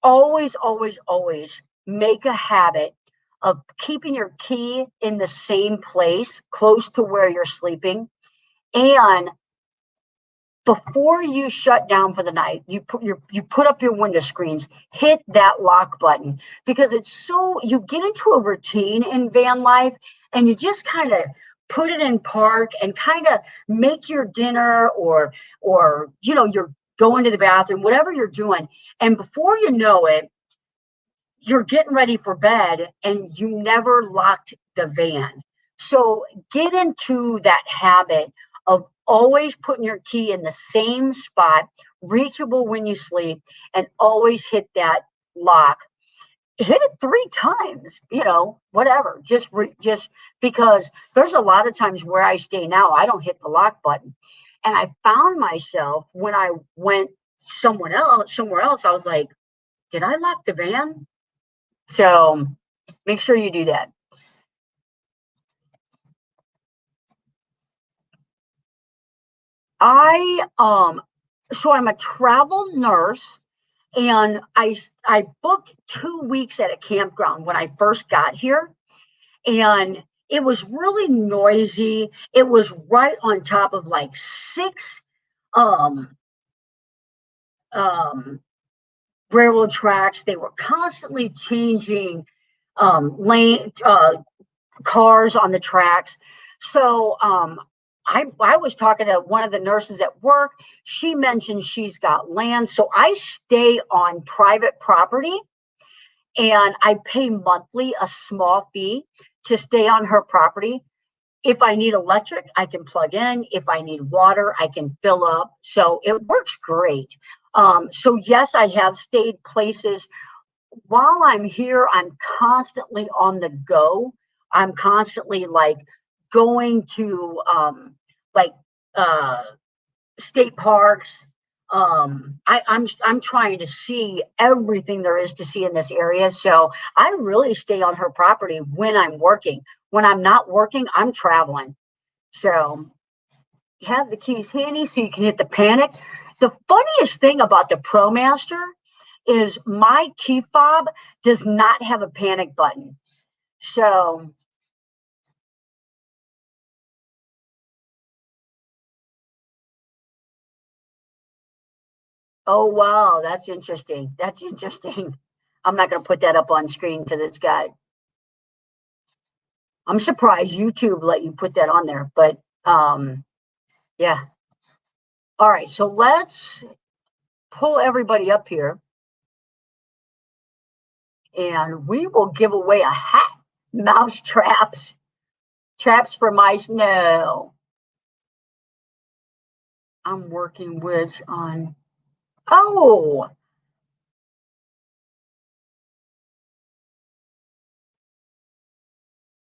always, always, always make a habit of keeping your key in the same place, close to where you're sleeping. And before you shut down for the night, you put up your window screens, hit that lock button, because you get into a routine in van life, and you just kind of put it in park and kind of make your dinner, or you're going to the bathroom, whatever you're doing, and before you know it, you're getting ready for bed and you never locked the van. So get into that habit of always putting your key in the same spot, reachable when you sleep, and always hit that lock. Hit it 3 times, whatever. Just because there's a lot of times where I stay now, I don't hit the lock button. And I found myself when I went somewhere else, I was like, did I lock the van? So make sure you do that. So I'm a travel nurse, and I booked 2 weeks at a campground when I first got here, and it was really noisy. It was right on top of like 6 um um railroad tracks. They were constantly changing lane cars on the tracks. So I was talking to one of the nurses at work. She mentioned she's got land. So I stay on private property, and I pay monthly a small fee to stay on her property. If I need electric, I can plug in. If I need water, I can fill up. So it works great. So yes, I have stayed places. While I'm here, I'm constantly on the go. I'm constantly like going to like uh state parks. I'm trying to see everything there is to see in this area. So I really stay on her property when I'm working. When I'm not working, I'm traveling. So have the keys handy so you can hit the panic. The funniest thing about the ProMaster is my key fob does not have a panic button. So oh wow, that's interesting. That's interesting. I'm not going to put that up on screen because I'm surprised YouTube let you put that on there, but yeah. All right, so let's pull everybody up here, and we will give away a hat. Mouse traps for mice. No, I'm working with on. Oh,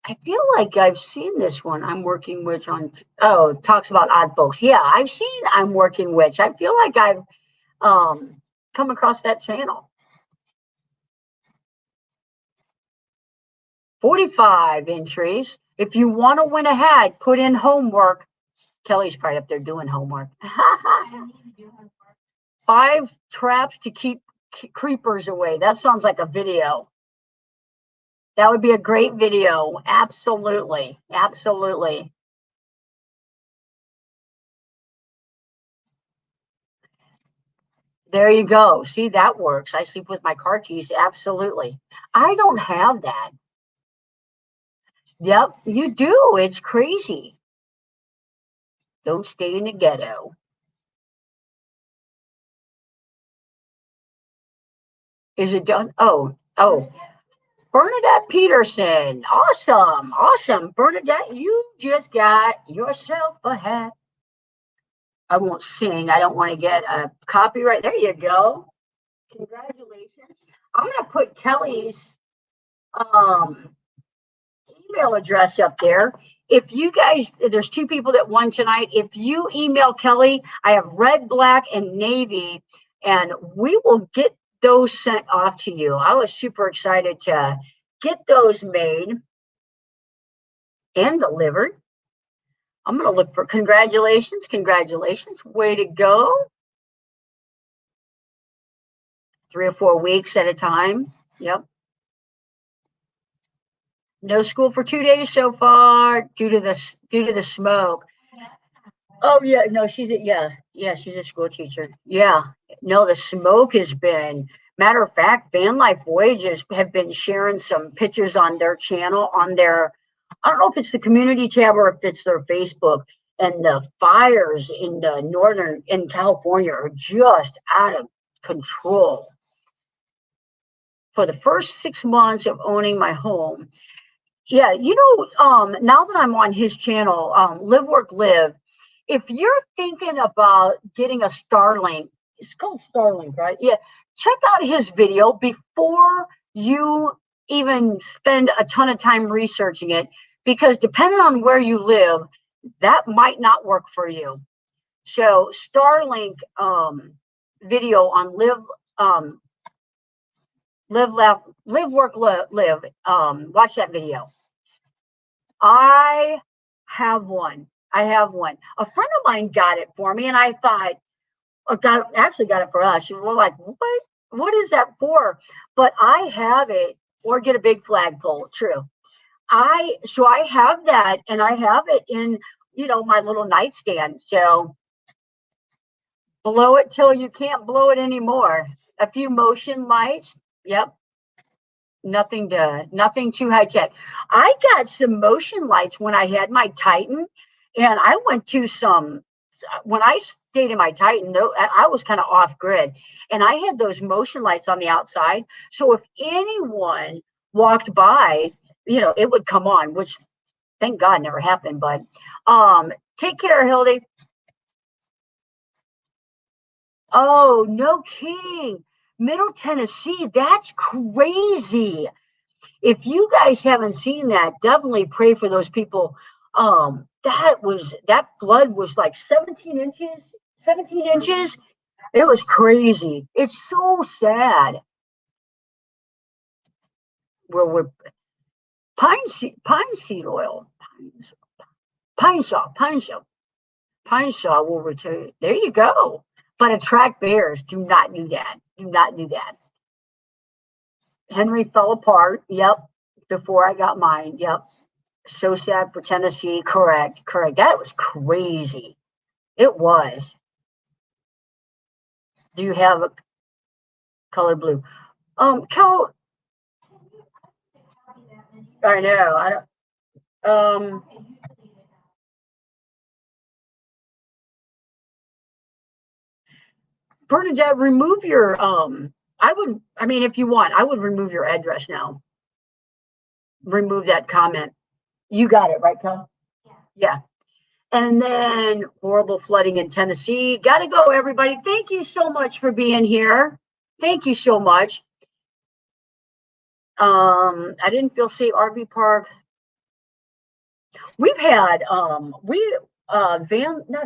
I feel like I've seen this one. I'm working witch on. Oh, it talks about odd folks. Yeah, I've seen I'm working witch. I feel like I've come across that channel. 45 entries. If you want to win ahead, put in homework. Kelly's probably up there doing homework. 5 traps to keep creepers away. That sounds like a video. That would be a great video. Absolutely. Absolutely. There you go. See, that works. I sleep with my car keys. Absolutely. I don't have that. Yep, you do. It's crazy. Don't stay in the ghetto. Is it done? Oh. Bernadette Peterson. Awesome. Awesome. Bernadette, you just got yourself a hat. I won't sing. I don't want to get a copyright. There you go. Congratulations. I'm going to put Kelly's um, email address up there. If you guys, there's 2 people that won tonight. If you email Kelly, I have red, black, and navy, and we will get those sent off to you. I was super excited to get those made and delivered. I'm going to look for congratulations. Congratulations. Way to go. 3 or 4 weeks at a time. Yep. No school for 2 days so far due to the smoke. Oh yeah, no, she's a school teacher. Yeah, no, the smoke has been. Matter of fact, Van Life Voyages have been sharing some pictures on their channel, on their, I don't know if it's the community tab or if it's their Facebook, and the fires in in California are just out of control. For the first 6 months of owning my home, yeah, now that I'm on his channel, Live Work Live, if you're thinking about getting a Starlink, it's called Starlink, right? Yeah, check out his video before you even spend a ton of time researching it, because depending on where you live, that might not work for you. So Starlink video on Live Work Live, watch that video. I have one. A friend of mine got it for me, and I thought, actually got it for us. She was like, "What? What is that for?" But I have it, or get a big flagpole. True. I have that, and I have it in my little nightstand. So blow it till you can't blow it anymore. A few motion lights. Yep. Nothing too high tech. I got some motion lights when I had my Titan, and I went to when I stayed in my Titan, I was kind of off grid, and I had those motion lights on the outside. So if anyone walked by, it would come on, which thank God never happened. But take care, Hildy. Oh, no kidding. Middle Tennessee, that's crazy. If you guys haven't seen that, definitely pray for those people. That flood was like 17 inches. 17 inches. It was crazy. It's so sad. We're pine seed oil, pine saw will return. There you go. But attract bears. Do not do that. Do not do that. Henry fell apart. Yep. Before I got mine. Yep. So sad for Tennessee. Correct. That was crazy. It was. Do you have a color blue? Cal, I know. I don't. Bernadette, remove your if you want, I would remove your address now. Remove that comment. You got it, right, Cal? Yeah. And then horrible flooding in Tennessee. Gotta go, everybody. Thank you so much for being here. Thank you so much. I didn't feel safe. RV park. We've had not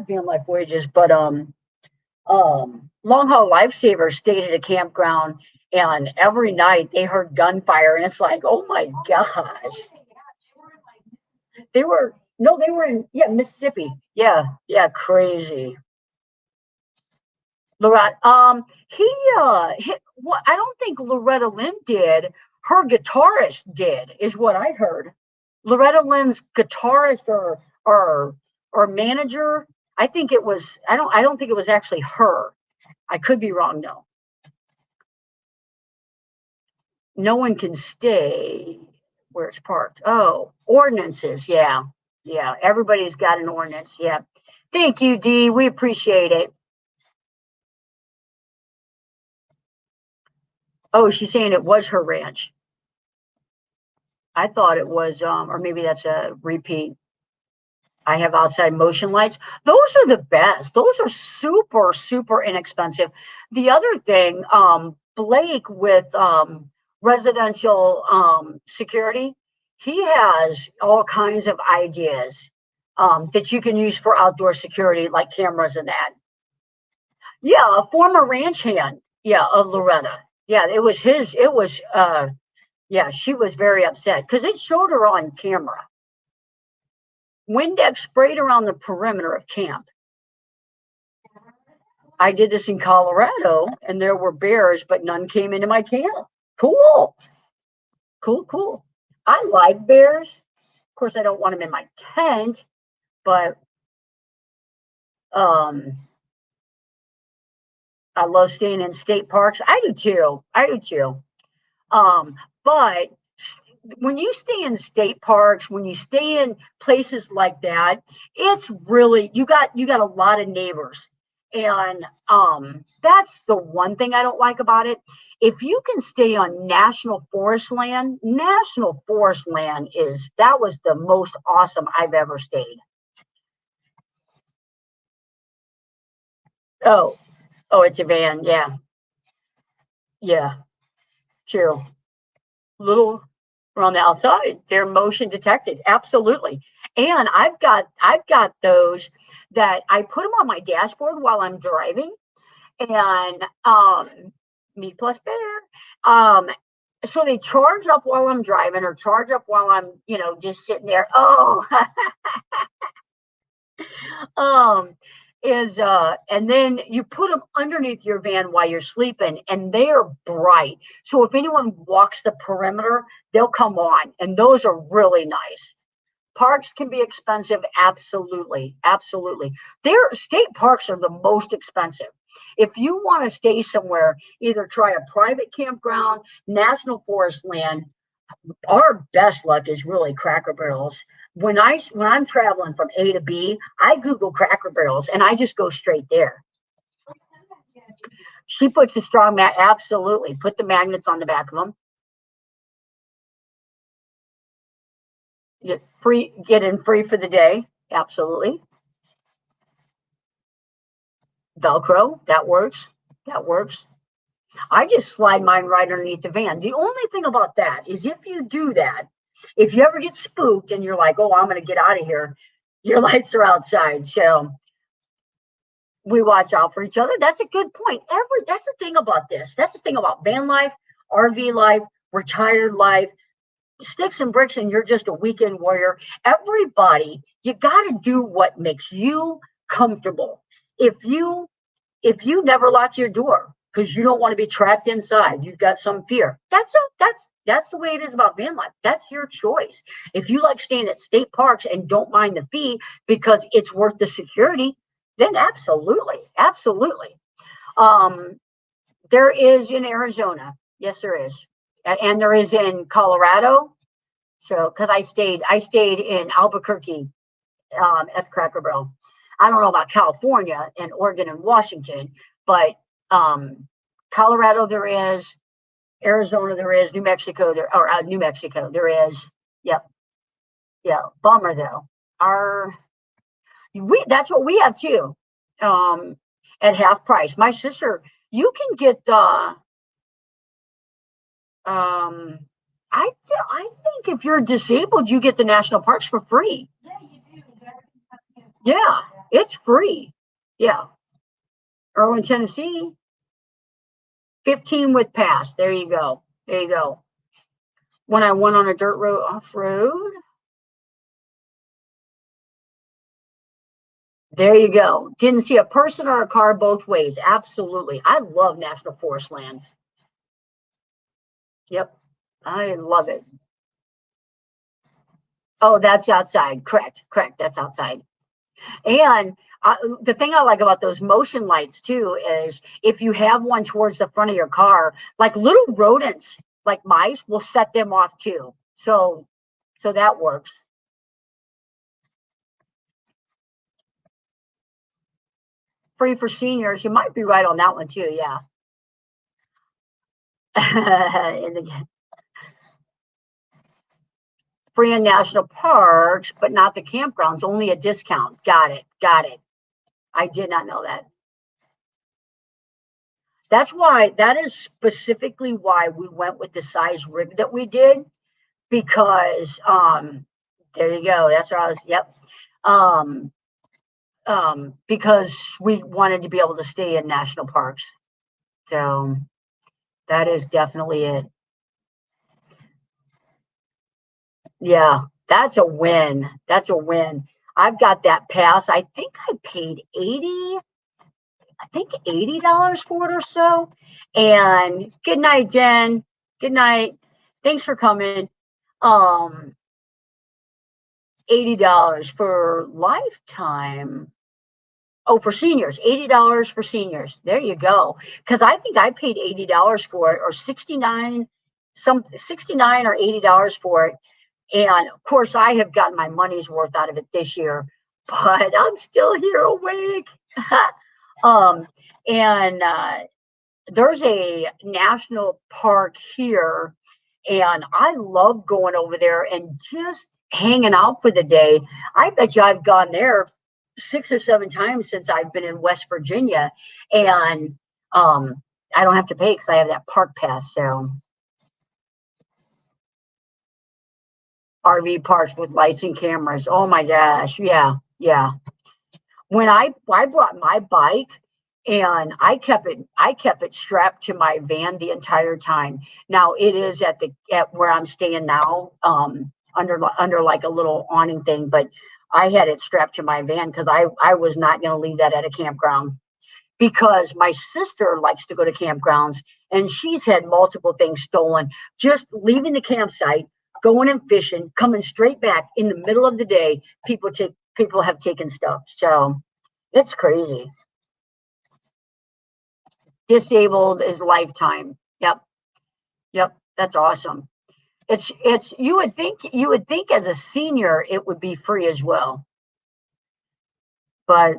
Van Life Voyages, but long haul lifesavers stayed at a campground, and every night they heard gunfire, and it's like, oh my gosh. They were in Mississippi. Yeah, crazy. Lorette, I don't think Loretta Lynn did. Her guitarist did, is what I heard. Loretta Lynn's guitarist or manager. I think it was. I don't think it was actually her. I could be wrong though. No one can stay where it's parked. Oh, ordinances. Yeah. Everybody's got an ordinance. Yeah. Thank you, Dee. We appreciate it. Oh, she's saying it was her ranch. I thought it was, or maybe that's a repeat. I have outside motion lights. Those are the best. Those are super, super inexpensive. The other thing, Blake with residential security. He has all kinds of ideas that you can use for outdoor security, like cameras and that. Yeah, a former ranch hand. Yeah, of Loretta. Yeah, it was his. It was. Yeah, she was very upset because it showed her on camera. Windex sprayed around the perimeter of camp. I did this in Colorado, and there were bears, but none came into my camp. Cool, cool, cool. I like bears. Of course, I don't want them in my tent, but I love staying in state parks. I do too. I do too. But when you stay in state parks, when you stay in places like that, it's really you got a lot of neighbors. And that's the one thing I don't like about it. If you can stay on national forest land is that was the most awesome I've ever stayed. Oh, oh, it's a van. Yeah. Yeah. True. Little on the outside. They're motion detected. Absolutely. And I've got those that I put them on my dashboard while I'm driving. And me plus bear. So they charge up while I'm driving or charge up while I'm, just sitting there. Oh, um is and then you put them underneath your van while you're sleeping and they're bright, so if anyone walks the perimeter they'll come on, and those are really nice. Parks can be expensive, absolutely, absolutely. Their state parks are the most expensive. If you want to stay somewhere, either try a private campground, national forest land. Our best luck is really Cracker Barrels. When I'm traveling from A to B, I Google Cracker Barrels and I just go straight there. She puts the strong mat, absolutely. Put the magnets on the back of them. Get in free for the day. Absolutely. Velcro, that works. That works. I just slide mine right underneath the van. The only thing about that is if you do that, if you ever get spooked and you're like, oh, I'm going to get out of here, your lights are outside. So we watch out for each other. That's a good point. That's the thing about this. That's the thing about van life, RV life, retired life, sticks and bricks, and you're just a weekend warrior. Everybody, you got to do what makes you comfortable. If you never lock your door because you don't want to be trapped inside, you've got some fear. That's the way it is about van life. That's your choice. If you like staying at state parks and don't mind the fee because it's worth the security, then absolutely, absolutely. Um, there is in Arizona, yes, there is, and there is in Colorado. So, because I stayed in Albuquerque at the Cracker Barrel. I don't know about California and Oregon and Washington, but Colorado there is, Arizona there is, New Mexico there, or New Mexico there is. Yep, yeah. Bummer though. Our we That's what we have too. Um, at half price. My sister, you can get I think if you're disabled, you get the national parks for free. Yeah, you do. Yeah, it's free. Yeah. Irwin, Tennessee, 15 with pass. There you go. There you go. When I went on a dirt road off road, there you go. Didn't see a person or a car both ways. Absolutely. I love National Forest land. Yep. I love it. Oh, that's outside. Correct. Correct. That's outside. And the thing I like about those motion lights too is if you have one towards the front of your car, like little rodents, like mice, will set them off too. So that works. Free for seniors, you might be right on that one too. Yeah. And again, free in national parks, but not the campgrounds. Only a discount. Got it. Got it. I did not know that. that is specifically why we went with the size rig that we did, because there you go. That's what I was, yep. Um, because we wanted to be able to stay in national parks. So that is definitely it. Yeah, that's a win. That's a win. I've got that pass. I think I paid $80 for it or so. And good night, Jen. Good night. Thanks for coming. Um, $80 for lifetime. Oh, for seniors, $80 for seniors. There you go. Because I think I paid $80 for it, or 69, some 69 or $80 for it. And of course, I have gotten my money's worth out of it this year, but I'm still here awake. um, and there's a national park here, and I love going over there and just hanging out for the day. I bet you I've gone there 6 or 7 times since I've been in West Virginia, and I don't have to pay because I have that park pass. So RV parks with lights and cameras. Oh my gosh, yeah, yeah. When I brought my bike, and I kept it strapped to my van the entire time. Now it is at where I'm staying now, under like a little awning thing, but I had it strapped to my van because I was not going to leave that at a campground, because my sister likes to go to campgrounds, and she's had multiple things stolen just leaving the campsite, going and fishing, coming straight back in the middle of the day. People have taken stuff. So it's crazy. Disabled is lifetime. Yep. Yep. That's awesome. It's you would think as a senior it would be free as well. But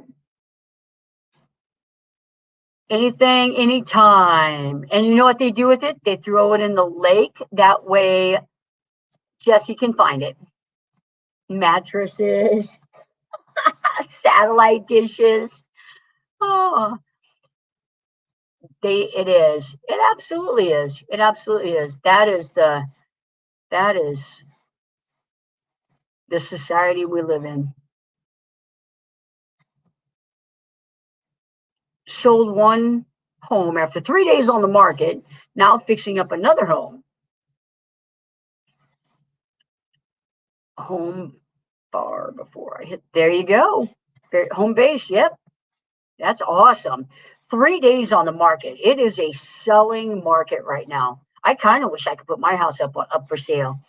anything, anytime. And you know what they do with it? They throw it in the lake. That way Jesse can find it. Mattresses, satellite dishes. Oh, it is. It absolutely is. It absolutely is. That is the society we live in. Sold one home after 3 days on the market, now fixing up another home. Home bar before I hit. There you go. Home base. Yep. That's awesome. 3 days on the market. It is a selling market right now. I kind of wish I could put my house up for sale.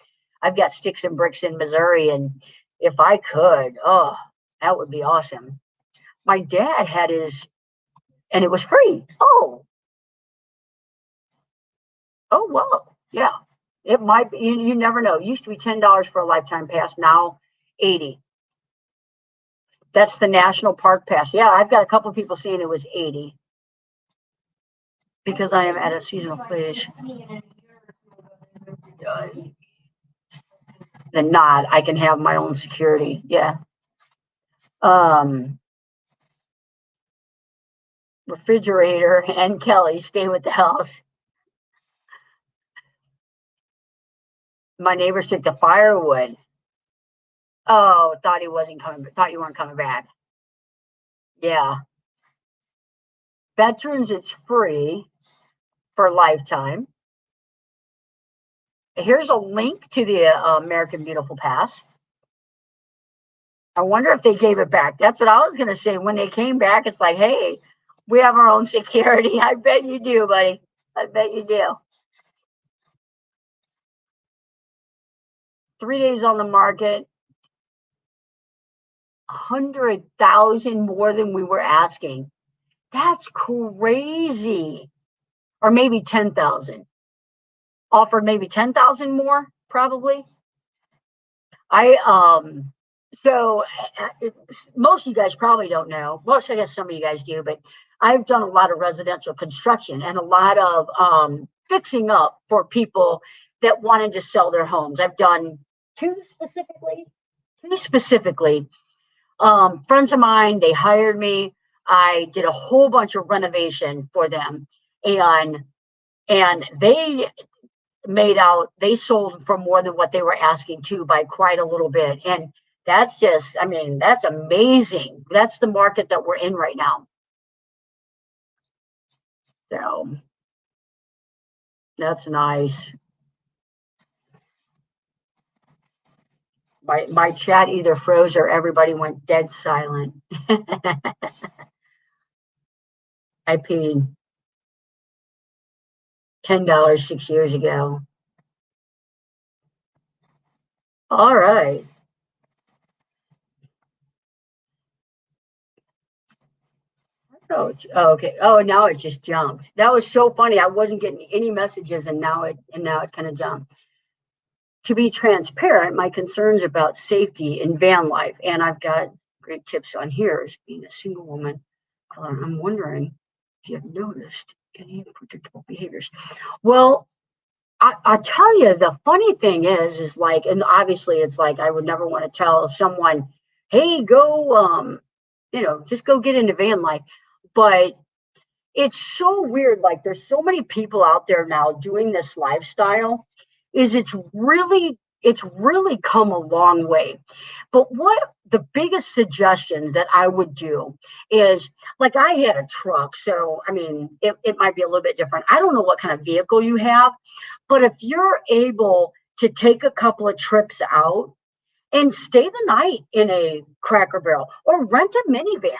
I've got sticks and bricks in Missouri, and if I could, oh, that would be awesome. My dad had his, and it was free. Oh, well, yeah. It might be, you never know. It used to be $10 for a lifetime pass, now 80. That's the national park pass. Yeah, I've got a couple of people saying it was 80 because I am at a seasonal place. Then not, I can have my own security. Yeah. Refrigerator and Kelly stay with the house. My neighbors took the firewood. Oh, thought you weren't coming back. Yeah. Veterans, it's free for lifetime. Here's a link to the American Beautiful Pass. I wonder if they gave it back. That's what I was going to say. When they came back, it's like, hey, we have our own security. I bet you do, buddy. I bet you do. 3 days on the market, 100,000 more than we were asking. That's crazy. Or maybe 10,000. Offered maybe 10,000 more, probably. So most of you guys probably don't know. Most, I guess some of you guys do, but I've done a lot of residential construction and a lot of fixing up for people that wanted to sell their homes. I've done two specifically. Friends of mine, they hired me. I did a whole bunch of renovation for them. and they sold for more than what they were asking to by quite a little bit. And that's just, I mean, that's amazing. That's the market that we're in right now. So that's nice. My chat either froze or everybody went dead silent. I paid $10 6 years ago. All right. Oh, okay. Oh, now it just jumped. That was so funny. I wasn't getting any messages, and now it kind of jumped. To be transparent, my concerns about safety in van life, and I've got great tips on here as being a single woman. I'm wondering if you have noticed any predictable behaviors. Well, I tell you, the funny thing is like, and obviously it's like I would never want to tell someone, hey, go, just go get into van life. But it's so weird. Like there's so many people out there now doing this lifestyle. It's really come a long way. But what the biggest suggestions that I would do is, like, I had a truck, so I mean it might be a little bit different. I don't know what kind of vehicle you have, but if you're able to take a couple of trips out and stay the night in a Cracker Barrel or rent a minivan.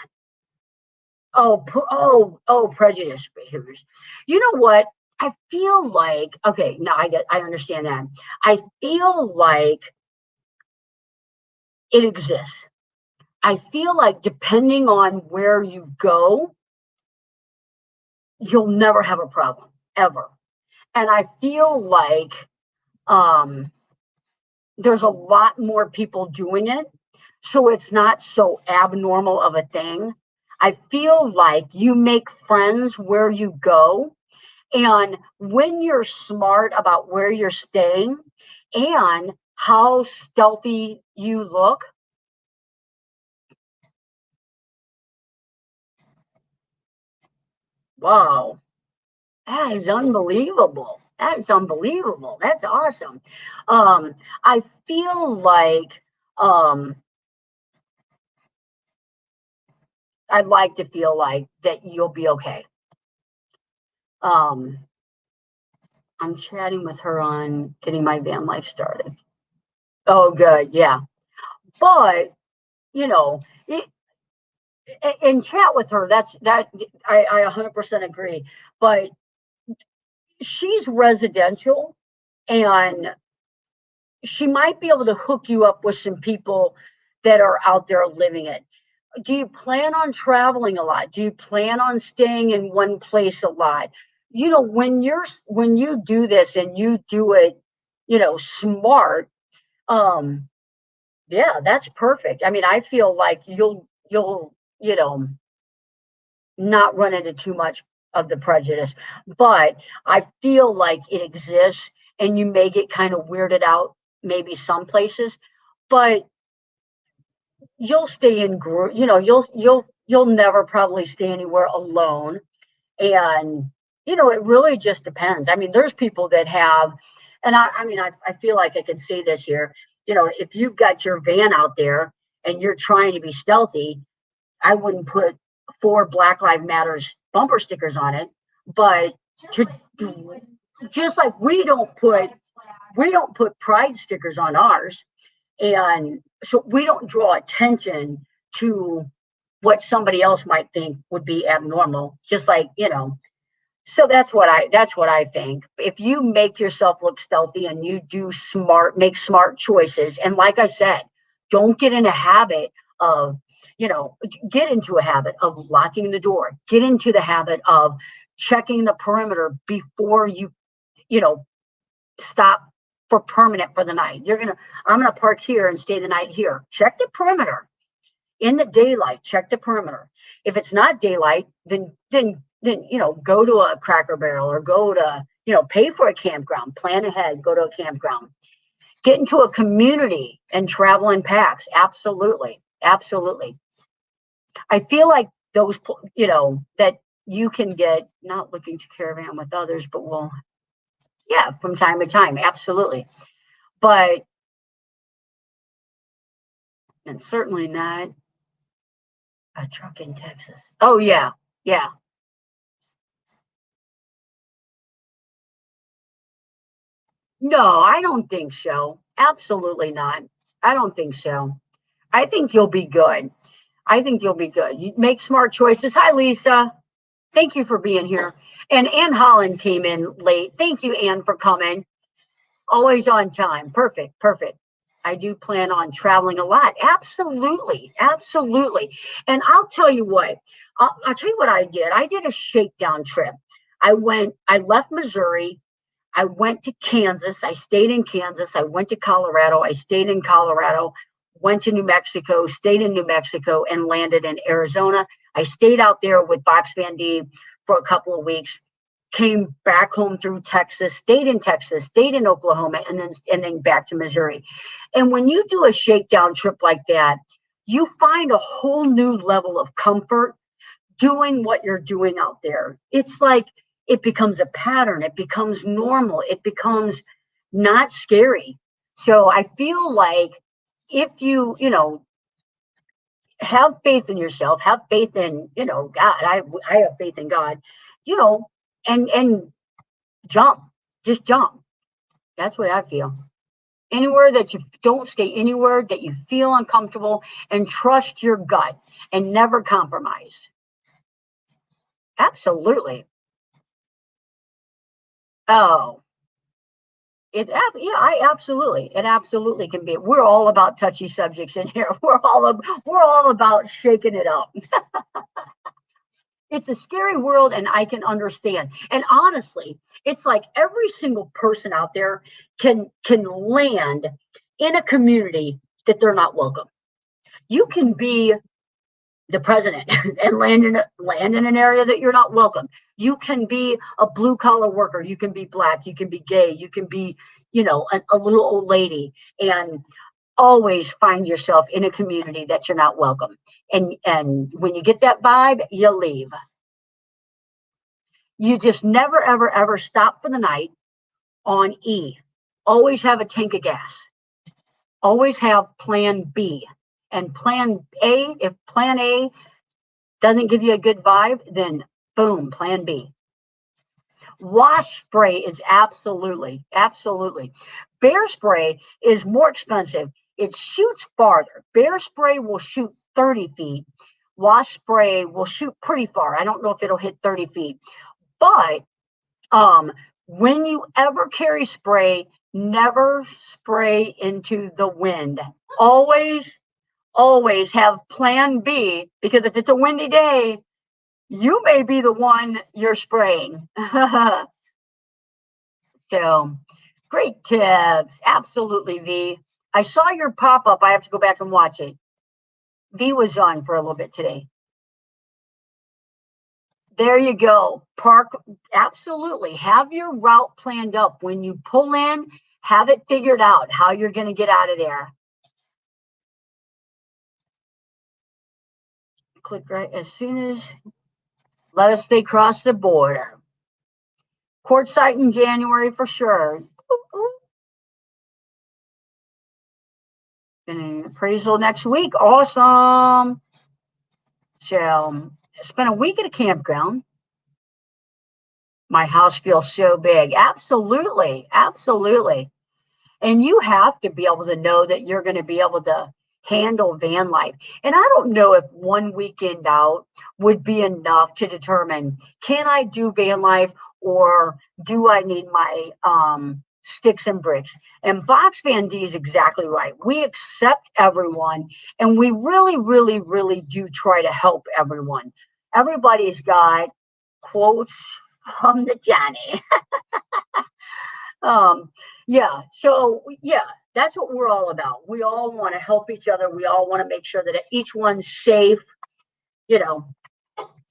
Prejudice behaviors. You know what? I feel like, okay, no, I understand that. I feel like it exists. I feel like depending on where you go, you'll never have a problem ever. And I feel like there's a lot more people doing it, so it's not so abnormal of a thing. I feel like you make friends where you go. And when you're smart about where you're staying and how stealthy you look, wow, that is unbelievable. That is unbelievable. That's awesome. I feel like um, I'd like to feel like that you'll be okay. Um, I'm chatting with her on getting my van life started. Oh, good. Yeah. But, you know, and chat with her. I 100% agree. But she's residential and she might be able to hook you up with some people that are out there living it. Do you plan on traveling a lot? Do you plan on staying in one place a lot? When you do this and you do it, smart, um, yeah, that's perfect. I mean, I feel like you'll, not run into too much of the prejudice, but I feel like it exists and you may get kind of weirded out maybe some places, but you'll stay in group, you'll never probably stay anywhere alone. And, it really just depends. I mean, there's people that have, and I feel like I can say this here, if you've got your van out there and you're trying to be stealthy, I wouldn't put 4 Black Lives Matters bumper stickers on it, but to, just like we don't put pride stickers on ours, and so we don't draw attention to what somebody else might think would be abnormal. Just like so that's what I think. If you make yourself look stealthy and you make smart choices, and like I said, don't get in a habit of, get into a habit of locking the door, get into the habit of checking the perimeter before you stop for permanent for the night. I'm gonna park here and stay the night here. Check the perimeter in the daylight. Check the perimeter. If it's not daylight, then go to a Cracker Barrel or go to pay for a campground. Plan ahead. Go to a campground. Get into a community and travel in packs. Absolutely, absolutely. I feel like those that you can get, not looking to caravan with others, but we'll, yeah, from time to time, absolutely. But, and certainly not a truck in Texas. Oh, yeah, yeah. No, I don't think so. Absolutely not. I don't think so. I think you'll be good. I think you'll be good. You make smart choices. Hi, Lisa. Thank you for being here. And Ann Holland came in late. Thank you, Ann, for coming. Always on time. Perfect. Perfect. I do plan on traveling a lot. Absolutely. Absolutely. And I'll tell you what, I'll tell you what I did. I did a shakedown trip. I left Missouri. I went to Kansas. I stayed in Kansas. I went to Colorado. I stayed in Colorado. Went to New Mexico, stayed in New Mexico, and landed in Arizona. I stayed out there with Box Van D for a couple of weeks. Came back home through Texas, stayed in Oklahoma, and then back to Missouri. And when you do a shakedown trip like that, you find a whole new level of comfort doing what you're doing out there. It's like it becomes a pattern, it becomes normal, it becomes not scary. So I feel like if you have faith in yourself, have faith in, God, I have faith in God, you know, and jump, just jump. That's what I feel. Anywhere that you don't stay anywhere that you feel uncomfortable, and trust your gut and never compromise. Absolutely. Oh, it absolutely can be. We're all about touchy subjects in here. We're all about shaking it up. It's a scary world, and I can understand. And honestly, it's like every single person out there can land in a community that they're not welcome. You can be the president and land in an area that you're not welcome. You can be a blue collar worker. You can be black. You can be gay. You can be, a little old lady, and always find yourself in a community that you're not welcome. And when you get that vibe, you leave. You just never, ever, ever stop for the night on E. Always have a tank of gas. Always have plan B. And plan A, if plan A doesn't give you a good vibe, then boom, plan B. Wash spray is absolutely, absolutely. Bear spray is more expensive. It shoots farther. Bear spray will shoot 30 feet. Wash spray will shoot pretty far. I don't know if it'll hit 30 feet. But when you ever carry spray, never spray into the wind. Always, always have plan B, because if it's a windy day, you may be the one you're spraying. So, great tips. Absolutely, V. I saw your pop up. I have to go back and watch it. V was on for a little bit today. There you go. Park, absolutely. Have your route planned up. When you pull in, have it figured out how you're going to get out of there. Click right as soon as, let us say, cross the border. Court site in January for sure. An appraisal next week. Awesome. So, spent a week at a campground. My house feels so big. Absolutely. Absolutely. And you have to be able to know that you're going to be able to handle van life. And I don't know if one weekend out would be enough to determine, can I do van life, or do I need my sticks and bricks? And Box Van D is exactly right. We accept everyone, and we really, really, really do try to help everyone. Everybody's got quotes from the Johnny. Yeah, that's what we're all about. We all want to help each other. We all want to make sure that each one's safe, you know.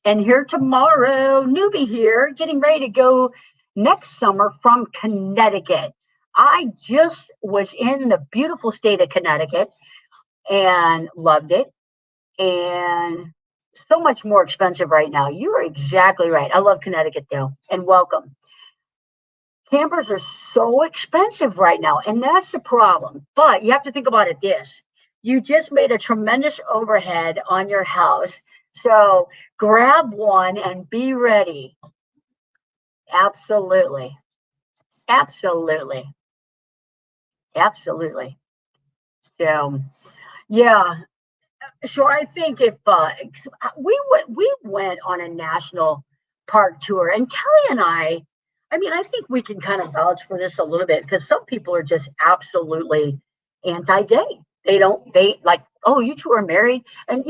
And here tomorrow, newbie here, getting ready to go next summer from Connecticut. I just was in the beautiful state of Connecticut and loved it. And So much more expensive right now. You are exactly right. I love Connecticut though, and welcome. Campers are so expensive right now, and that's the problem. But you have to think about it this: you just made a tremendous overhead on your house. So grab one and be ready. Absolutely. Absolutely. Absolutely. So, yeah. So I think if we went on a national park tour, and Kelly and I mean, I think we can kind of vouch for this a little bit because some people are just absolutely anti-gay. They like, oh, you two are married, and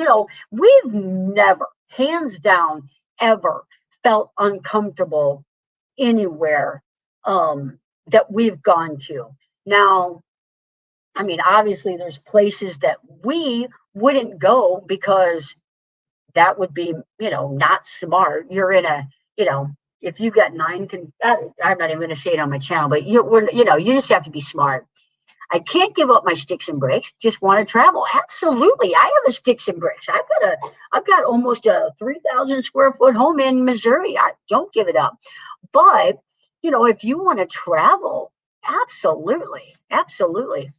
we've never, hands down, ever felt uncomfortable anywhere that we've gone to. Now, I mean, obviously, there's places that we wouldn't go because that would be, not smart. You're in a, you know, if you got I'm not even going to say it on my channel, but you just have to be smart. I can't give up my sticks and bricks. Just want to travel. Absolutely, I have a sticks and bricks. I've got almost a 3,000 square foot home in Missouri. I don't give it up. But if you want to travel, absolutely, absolutely.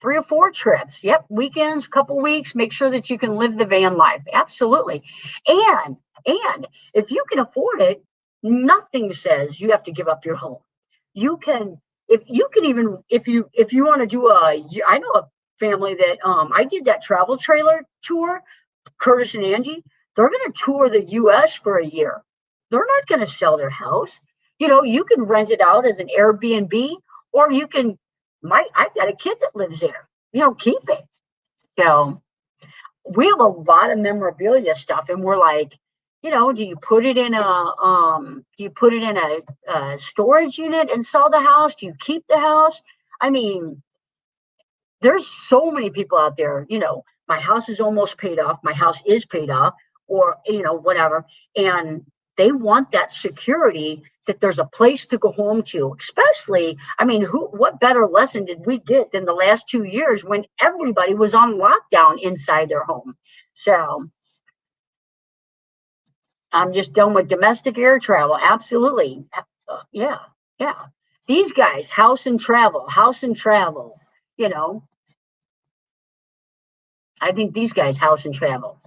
3 or 4 trips. Yep, weekends, couple weeks. Make sure that you can live the van life. Absolutely. And if you can afford it, nothing says you have to give up your home. You can, if you can even if you want to do I know a family that I did that travel trailer tour, Curtis and Angie. They're going to tour the U.S. for a year. They're not going to sell their house. You can rent it out as an Airbnb, or you can. I've got a kid that lives there. Keep it. So we have a lot of memorabilia stuff, and we're like, do you put it in a storage unit and sell the house? Do you keep the house? I mean, there's so many people out there, my house is almost paid off, my house is paid off, or whatever, and they want that security that there's a place to go home to. Especially, I mean, what better lesson did we get than the last 2 years when everybody was on lockdown inside their home? So I'm just done with domestic air travel. Absolutely. Yeah, yeah. These guys, house and travel, you know I think these guys, house and travel.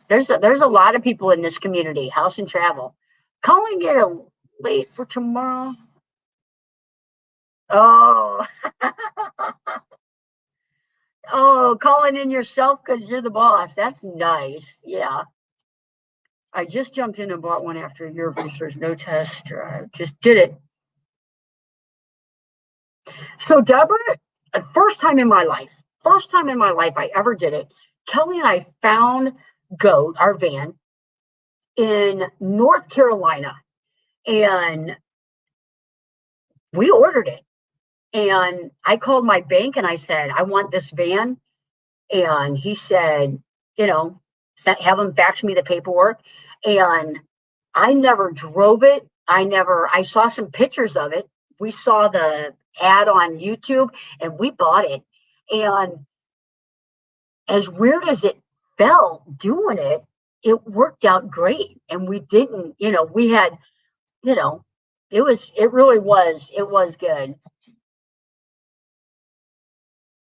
There's a lot of people in this community, house and travel. Calling it a late for tomorrow. Oh, oh, calling in yourself because you're the boss. That's nice. Yeah. I just jumped in and bought one after a year of research. No test drive. Just did it. So Deborah, first time in my life I ever did it. Kelly and I found Goat, our van, in North Carolina, and we ordered it. And I called my bank and I said, I want this van. And he said, have him fax me the paperwork. And I never drove it. I saw some pictures of it. We saw the ad on YouTube and we bought it. And as weird as it felt doing it, it worked out great. And we didn't, we had, it was good.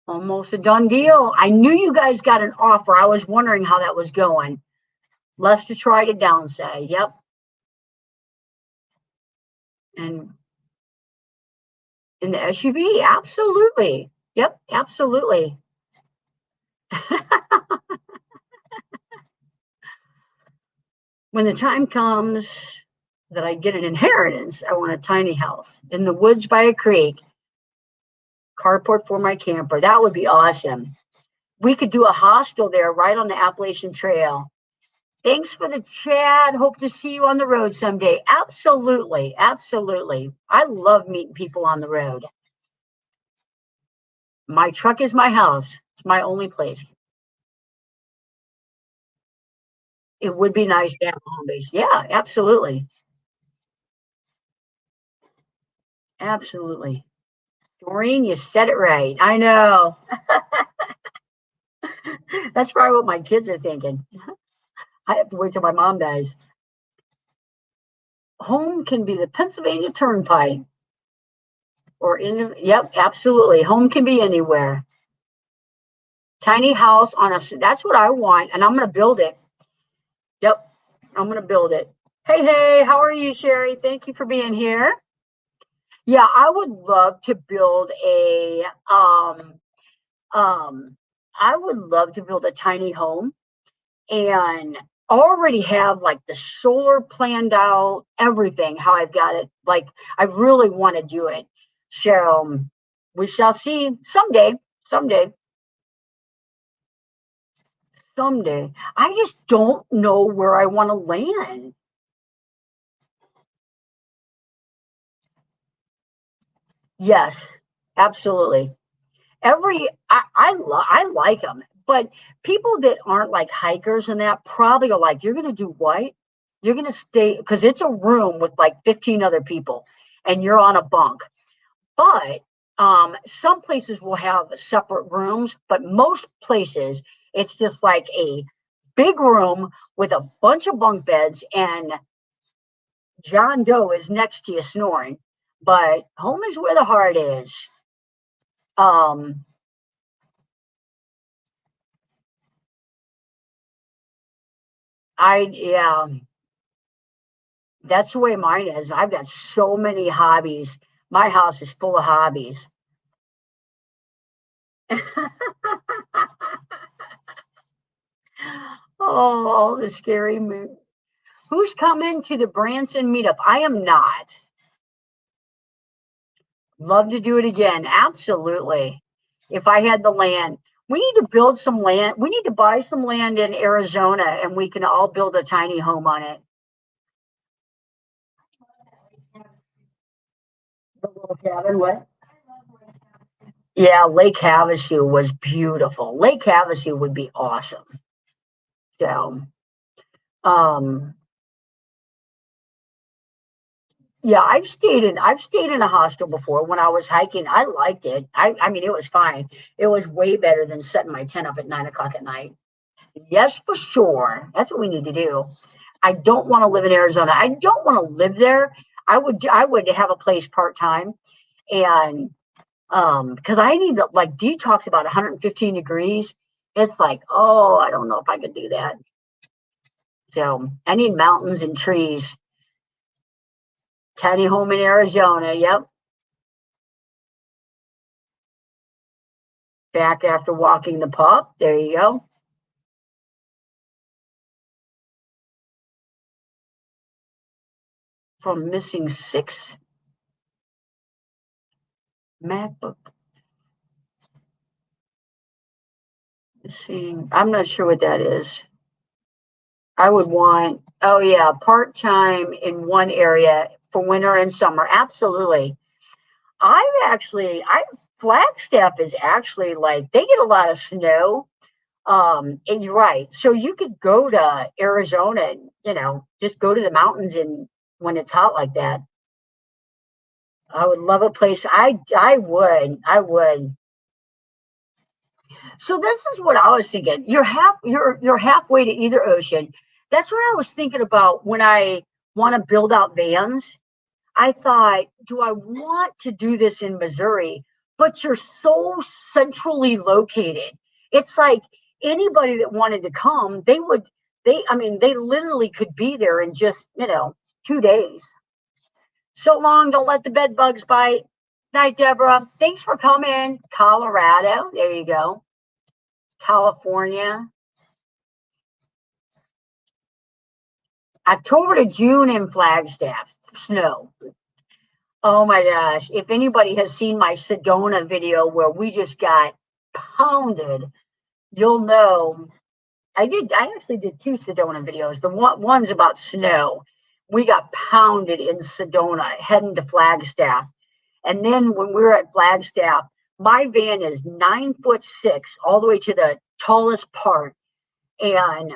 Almost a done deal. I knew you guys got an offer. I was wondering how that was going. Less to try to downside. Yep. And in the SUV, absolutely. Yep, absolutely. When the time comes that I get an inheritance, I want a tiny house in the woods by a creek, carport for my camper. That would be awesome. We could do a hostel there right on the Appalachian Trail. Thanks for the chat. Hope to see you on the road someday. Absolutely. Absolutely. I love meeting people on the road. My truck is my house. It's my only place. It would be nice to have a home base. Yeah, absolutely. Absolutely. Doreen, you said it right. I know. That's probably what my kids are thinking. I have to wait till my mom dies. Home can be the Pennsylvania Turnpike. Yep, absolutely. Home can be anywhere. Tiny house that's what I want, and I'm going to build it. Yep, I'm going to build it. Hey, how are you, Sherry? Thank you for being here. Yeah, I would love to build I would love to build a tiny home and already have like the solar planned out, everything, how I've got it. Like, I really want to do it. So we shall see someday. I just don't know where I want to land. Yes, absolutely. I like them, but people that aren't like hikers and that probably are like, you're gonna do what? You're gonna stay because it's a room with like 15 other people, and you're on a bunk. But some places will have separate rooms, but most places it's just like a big room with a bunch of bunk beds, and John Doe is next to you snoring. But home is where the heart is. Um, yeah, that's the way mine is. I've got so many hobbies. My house is full of hobbies. Oh, all the scary movies. Who's coming to the Branson meetup? I am not. Love to do it again. Absolutely. If I had the land, we need to build some land. We need to buy some land in Arizona and we can all build a tiny home on it. The little cabin, what? Yeah, Lake Havasu was beautiful. Lake Havasu would be awesome. So, um, yeah, I've stayed in a hostel before when I was hiking. I liked it. I mean, it was fine. It was way better than setting my tent up at 9 o'clock at night. Yes, for sure. That's what we need to do. I don't want to live in Arizona. I don't want to live there. I would have a place part time, and because I need to like detox about 115 degrees. It's like, oh, I don't know if I could do that. So I need mountains and trees. Tiny home in Arizona. Yep. Back after walking the pup. There you go. From missing 6 MacBook. Missing. I'm not sure what that is. I would want, oh yeah, part time in one area for winter and summer. Absolutely. I Flagstaff is actually like they get a lot of snow. And you're right. So you could go to Arizona and just go to the mountains and when it's hot like that. I would love a place. I would. So this is what I was thinking. You're halfway to either ocean. That's what I was thinking about when I want to build out vans. I thought, do I want to do this in Missouri? But you're so centrally located. It's like anybody that wanted to come, I mean, they literally could be there in just, 2 days. So long, don't let the bed bugs bite. Night, Deborah. Thanks for coming. Colorado. There you go. California. October to June in Flagstaff. Snow. Oh my gosh. If anybody has seen my Sedona video where we just got pounded, you'll know. I actually did 2 Sedona videos. One's about snow. We got pounded in Sedona heading to Flagstaff. And then when we were at Flagstaff, my van is 9'6" all the way to the tallest part. And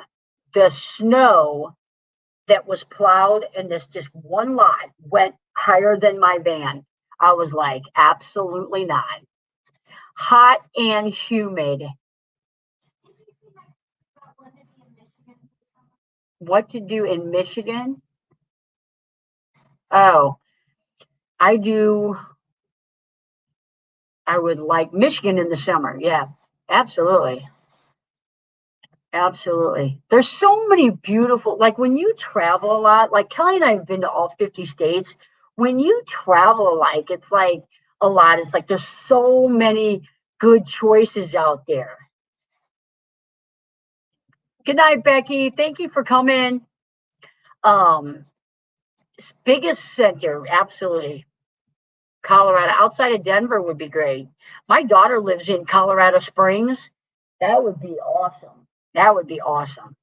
the snow that was plowed in this just one lot went higher than my van. I was like, absolutely not. Hot and humid. What to do in Michigan? Oh, I do. I would like Michigan in the summer. Yeah, absolutely. Absolutely. There's so many beautiful, like when you travel a lot, like Kelly and I have been to all 50 states. When you travel, it's like a lot. It's like there's so many good choices out there. Good night, Becky. Thank you for coming. Um, Biggest center, absolutely. Colorado, outside of Denver would be great. My daughter lives in Colorado Springs. That would be awesome. That would be awesome.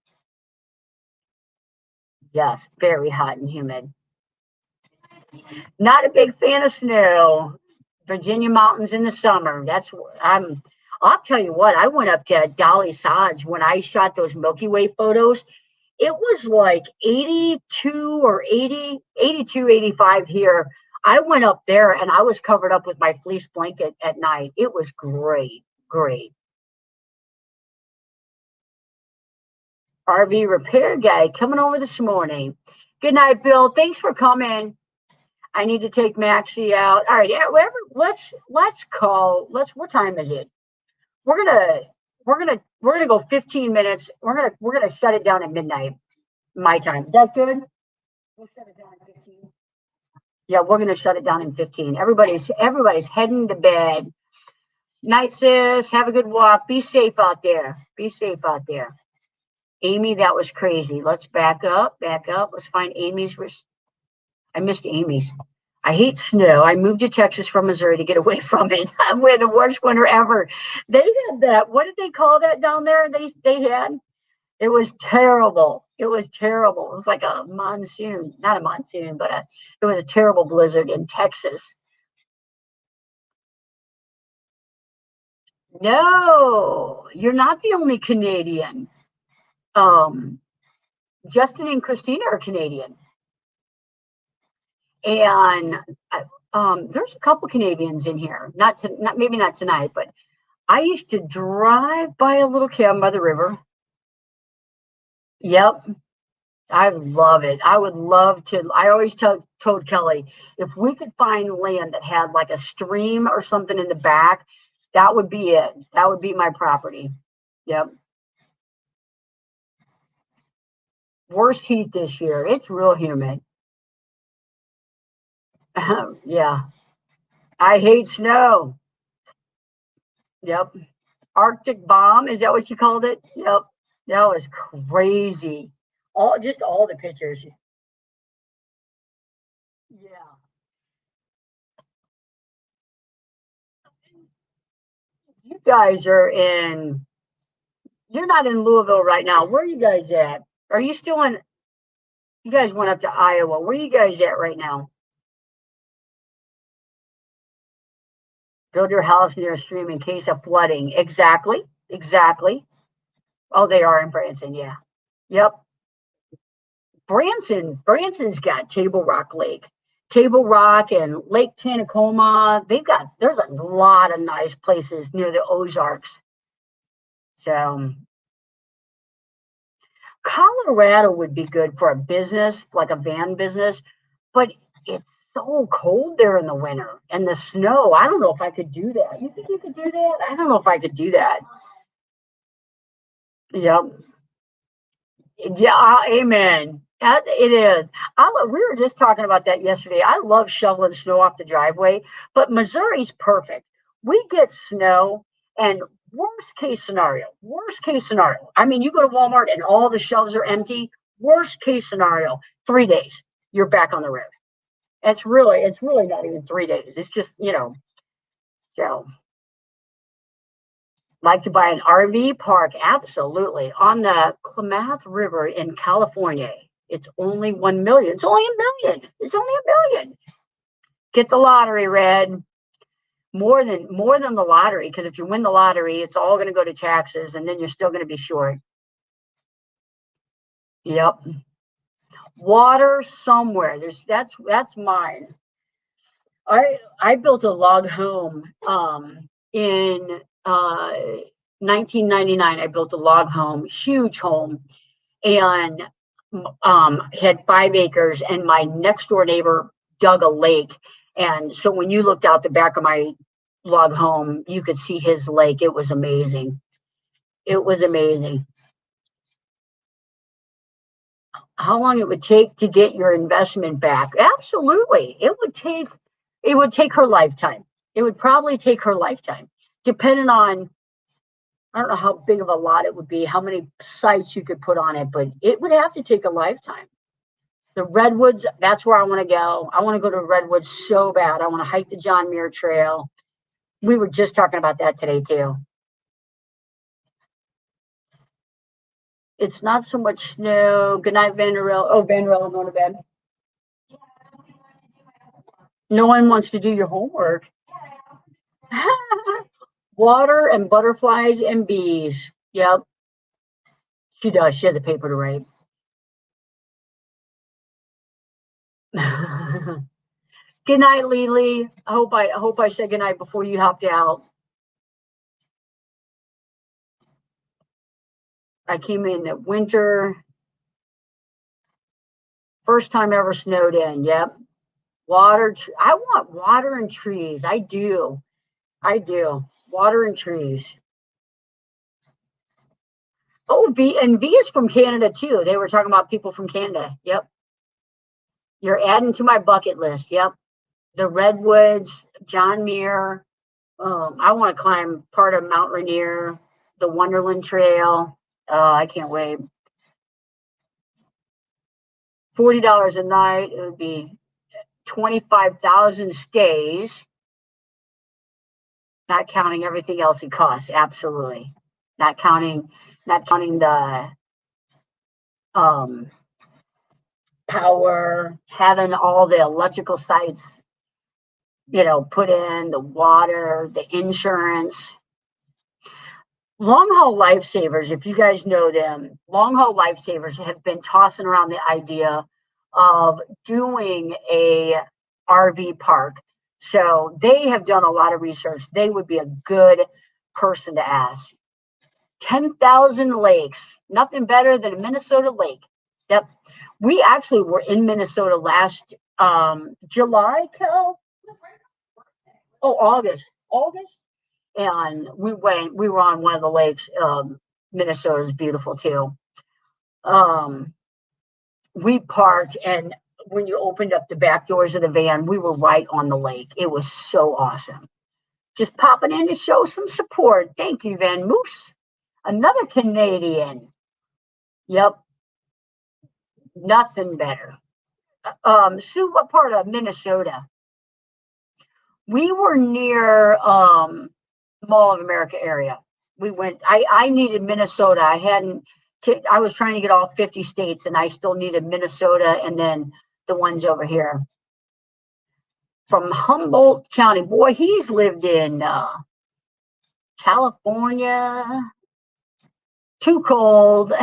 Yes, very hot and humid. Not a big fan of snow. Virginia mountains in the summer. I'll tell you what, I went up to Dolly Lodge when I shot those Milky Way photos. It was like 82 or 80, 82, 85 here. I went up there and I was covered up with my fleece blanket at night. It was great, great. RV repair guy coming over this morning. Good night, Bill. Thanks for coming. I need to take Maxie out. All right, whatever. Let's call. What time is it? We're gonna go 15 minutes. We're gonna shut it down at midnight, my time. Is that good? We'll shut it down in 15. Yeah, we're gonna shut it down in 15. Everybody's heading to bed. Night, sis. Have a good walk. Be safe out there. Be safe out there. Amy, that was crazy. Let's back up. Back up. Let's find Amy's. I missed Amy's. I hate snow. I moved to Texas from Missouri to get away from it. We had the worst winter ever. They had that. What did they call that down there? They had. It was terrible. It was terrible. It was like a monsoon, not a monsoon, but it was a terrible blizzard in Texas. No, you're not the only Canadian. Um, Justin and Christina are Canadian, and there's a couple Canadians in here. Not maybe not tonight, but I used to drive by a little cabin by the river. Yep, I love it. I would love to. I always told Kelly, if we could find land that had like a stream or something in the back, that would be it. That would be my property. Yep. Worst heat this year. It's real humid. Yeah. I hate snow. Yep. Arctic bomb. Is that what you called it? Yep. That was crazy. All the pictures. Yeah. You guys you're not in Louisville right now. Where are you guys at? Are you still you guys went up to Iowa. Where are you guys at right now? Build your house near a stream in case of flooding. Exactly. Exactly. Oh, they are in Branson. Yeah. Yep. Branson's got Table Rock Lake. Table Rock and Lake Tanacoma. There's a lot of nice places near the Ozarks. So Colorado would be good for a business, like a van business, but it's so cold there in the winter and the snow. I don't know if I could do that. You think you could do that? I don't know if I could do that. Yep. Yeah, amen. It is. We were just talking about that yesterday. I love shoveling snow off the driveway, but Missouri's perfect. We get snow, and worst case scenario. I mean, you go to Walmart and all the shelves are empty. Worst case scenario, 3 days, you're back on the road. It's really not even 3 days. It's just, so like to buy an RV park? Absolutely. On the Klamath River in California. It's only 1 million. It's only a million. It's only a million. Get the lottery, Red. More than the lottery, because if you win the lottery, it's all going to go to taxes, and then you're still going to be short. Yep. Water somewhere. That's mine. I built a log home in 1999. I built a log home, huge home, and had 5 acres, and my next door neighbor dug a lake. And so when you looked out the back of my log home, you could see his lake. It was amazing. It was amazing. How long it would take to get your investment back? Absolutely. It would take her lifetime. It would probably take her lifetime, depending on, I don't know how big of a lot it would be, how many sites you could put on it, but it would have to take a lifetime. The redwoods, that's where I want to go. I want to go to redwoods so bad. I want to hike the John Muir Trail. We were just talking about that today too. It's not so much snow. Good night, Vanderell. Oh, Vanderell going to bed. Yeah, I don't think I'm gonna do my homework. No one wants to do your homework. Yeah, Water and butterflies and bees. Yep, she does. She has a paper to write. Good night, Lily. I hope I said good night before you hopped out. I came in the winter. First time ever snowed in. Yep. Water. I want water and trees. I do. I do. Water and trees. Oh, V is from Canada too. They were talking about people from Canada. Yep. You're adding to my bucket list. Yep. The redwoods, John Muir. I want to climb part of Mount Rainier, the Wonderland Trail. I can't wait. $40 a night. It would be 25,000 stays, not counting everything else it costs. Absolutely, not counting the power, having all the electrical sites, put in, the water, the insurance. Long haul lifesavers, if you guys know them, long haul lifesavers have been tossing around the idea of doing a RV park. So they have done a lot of research. They would be a good person to ask. 10,000 lakes, nothing better than a Minnesota lake. Yep. We actually were in Minnesota last July, Kel? Oh, August. And we were on one of the lakes. Minnesota is beautiful too. We parked, and when you opened up the back doors of the van, we were right on the lake. It was so awesome. Just popping in to show some support. Thank you, Van Moose. Another Canadian. Yep. Nothing better. Sue, what part of Minnesota? We were near Mall of America area. We went, I needed Minnesota. I was trying to get all 50 states, and I still needed Minnesota and then the ones over here. From Humboldt County. Boy, he's lived in California. Too cold.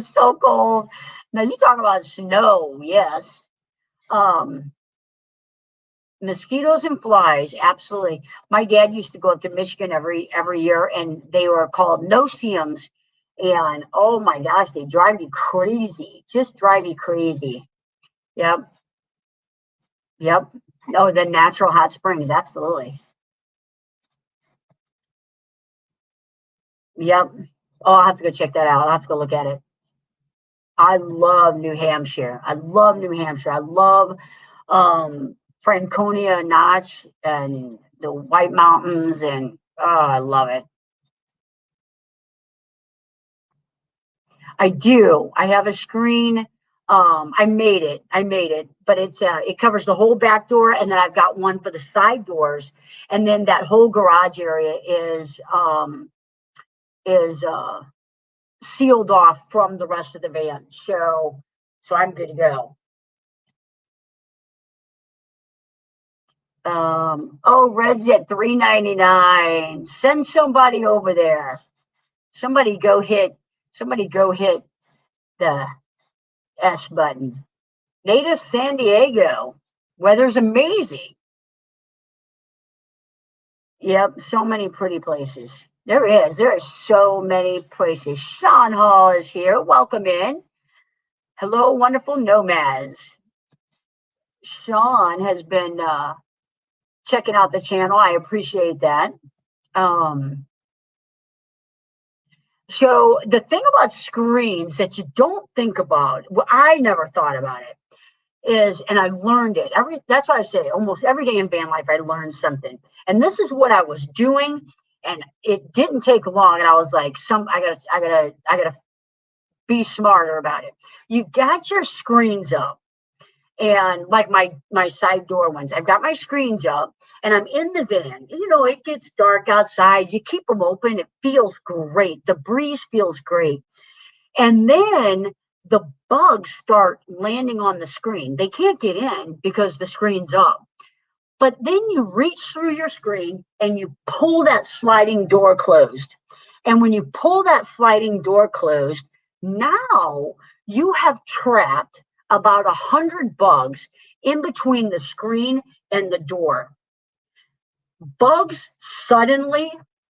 So cold. Now you talk about snow, yes. Mosquitoes and flies, absolutely. My dad used to go up to Michigan every year, and they were called no-see-ums. And oh my gosh, they drive you crazy. Just drive you crazy. Yep. Oh, the natural hot springs, absolutely. Yep. Oh, I'll have to go check that out. I'll have to go look at it. I love New Hampshire. I love Franconia Notch and the White Mountains, and oh, I love it. I do. I have a screen. I made it, but it covers the whole back door, and then I've got one for the side doors, and then that whole garage area is sealed off from the rest of the van. So I'm good to go. Red's at $3.99. Send somebody over there. Somebody go hit the S button. Native San Diego. Weather's amazing. Yep, so many pretty places. There is so many places. Sean Hall is here. Welcome in. Hello, wonderful nomads. Sean has been checking out the channel. I appreciate that. So the thing about screens that you don't think about, well, I never thought about it, is, and I learned it that's why I say almost every day in van life I learned something. And this is what I was doing, and it didn't take long, and I was like, I gotta be smarter about it. You got your screens up, and like my side door ones, I've got my screens up, and I'm in the van. It gets dark outside, you keep them open, it feels great, the breeze feels great. And then the bugs start landing on the screen. They can't get in because the screen's up. But then you reach through your screen and you pull that sliding door closed. And when you pull that sliding door closed, now you have trapped about 100 bugs in between the screen and the door. Bugs suddenly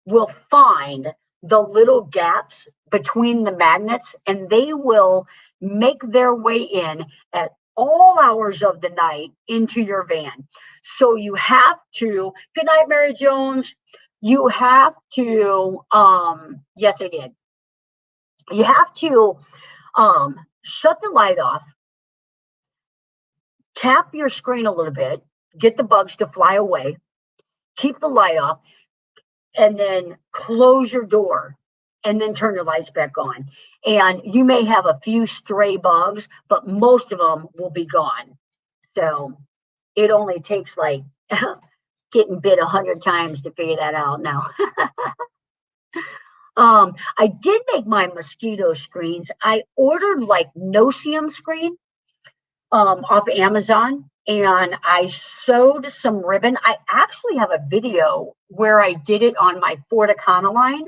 will find the little gaps between the magnets, and they will make their way in at all hours of the night into your van. So you have to, good night, Mary Jones. You have to, yes, I did. You have to shut the light off, tap your screen a little bit, get the bugs to fly away, keep the light off, and then close your door and then turn the lights back on. And you may have a few stray bugs, but most of them will be gone. So it only takes like getting bit 100 times to figure that out now. I did make my mosquito screens. I ordered like no-seam screen off Amazon, and I sewed some ribbon. I actually have a video where I did it on my Ford Econoline.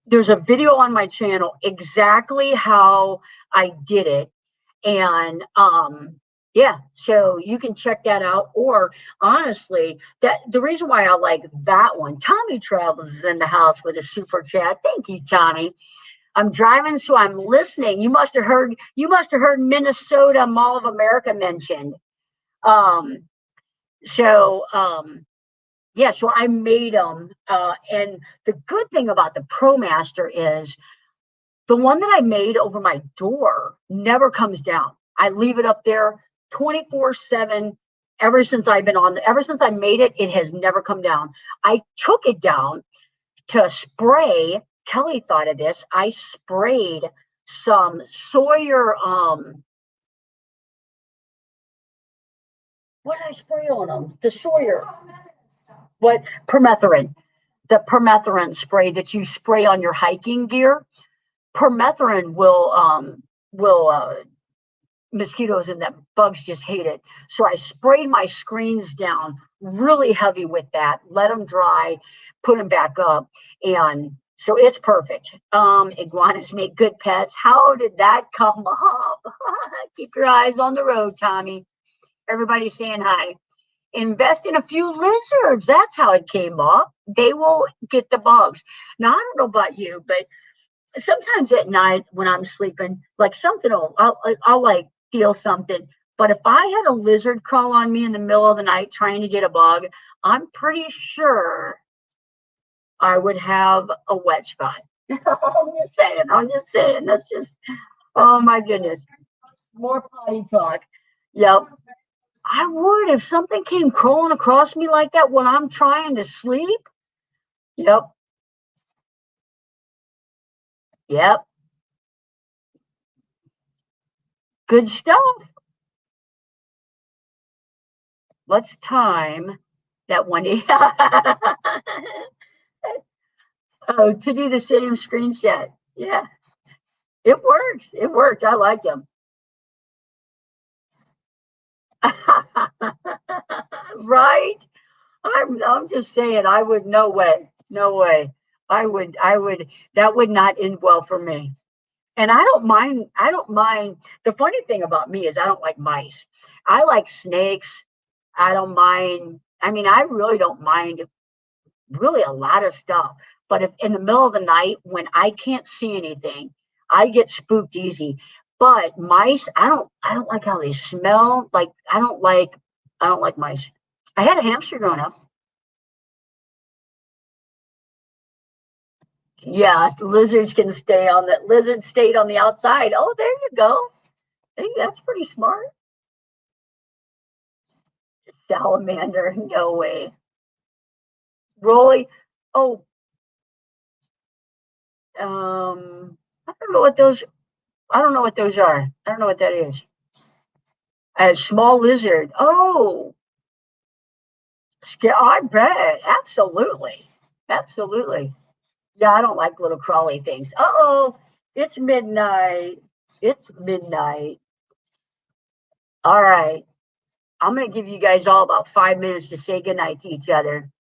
There's a video on my channel exactly how I did it. And yeah, so you can check that out. Or honestly, that the reason why I like that one, Tommy Travels is in the house with a super chat. Thank you, Tommy. I'm driving, so I'm listening. You must have heard Minnesota Mall of America mentioned. Yeah, so I made them. And the good thing about the ProMaster is the one that I made over my door never comes down. I leave it up there 24/7. Ever since I made it, it has never come down. I took it down to spray. Kelly thought of this. I sprayed some Sawyer, what did I spray on them? The Sawyer, what? Permethrin. The permethrin spray that you spray on your hiking gear. Permethrin will mosquitoes and that bugs just hate it. So I sprayed my screens down really heavy with that, let them dry, put them back up, and so it's perfect. Iguanas make good pets. How did that come up? Keep your eyes on the road, Tommy. Everybody saying hi. Invest in a few lizards. That's how it came up. They will get the bugs. Now, I don't know about you, but sometimes at night when I'm sleeping, like something I'll like feel something. But if I had a lizard crawl on me in the middle of the night trying to get a bug, I'm pretty sure I would have a wet spot. I'm just saying. That's just, oh my goodness. More potty talk. Yep. I would if something came crawling across me like that when I'm trying to sleep. Yep. Yep. Good stuff. Let's time that one day. Oh, to do the same screenshot. Yeah, it works. It worked. I like them. Right? I'm just saying, I would, no way. No way. That would not end well for me. And I don't mind. The funny thing about me is I don't like mice. I like snakes. I don't mind. I mean, I really don't mind really a lot of stuff. But if in the middle of the night when I can't see anything, I get spooked easy. But mice, I don't like how they smell. Like I don't like mice. I had a hamster growing up. Yeah, lizards can stay on the lizard stayed on the outside. Oh, there you go. I think that's pretty smart. Salamander, no way. Rolly, oh, I don't know what those. I don't know what those are. I don't know what that is. A small lizard. Oh, I bet. Absolutely, absolutely. Yeah, I don't like little crawly things. Uh-oh, it's midnight. It's midnight. All right. I'm going to give you guys all about 5 minutes to say goodnight to each other.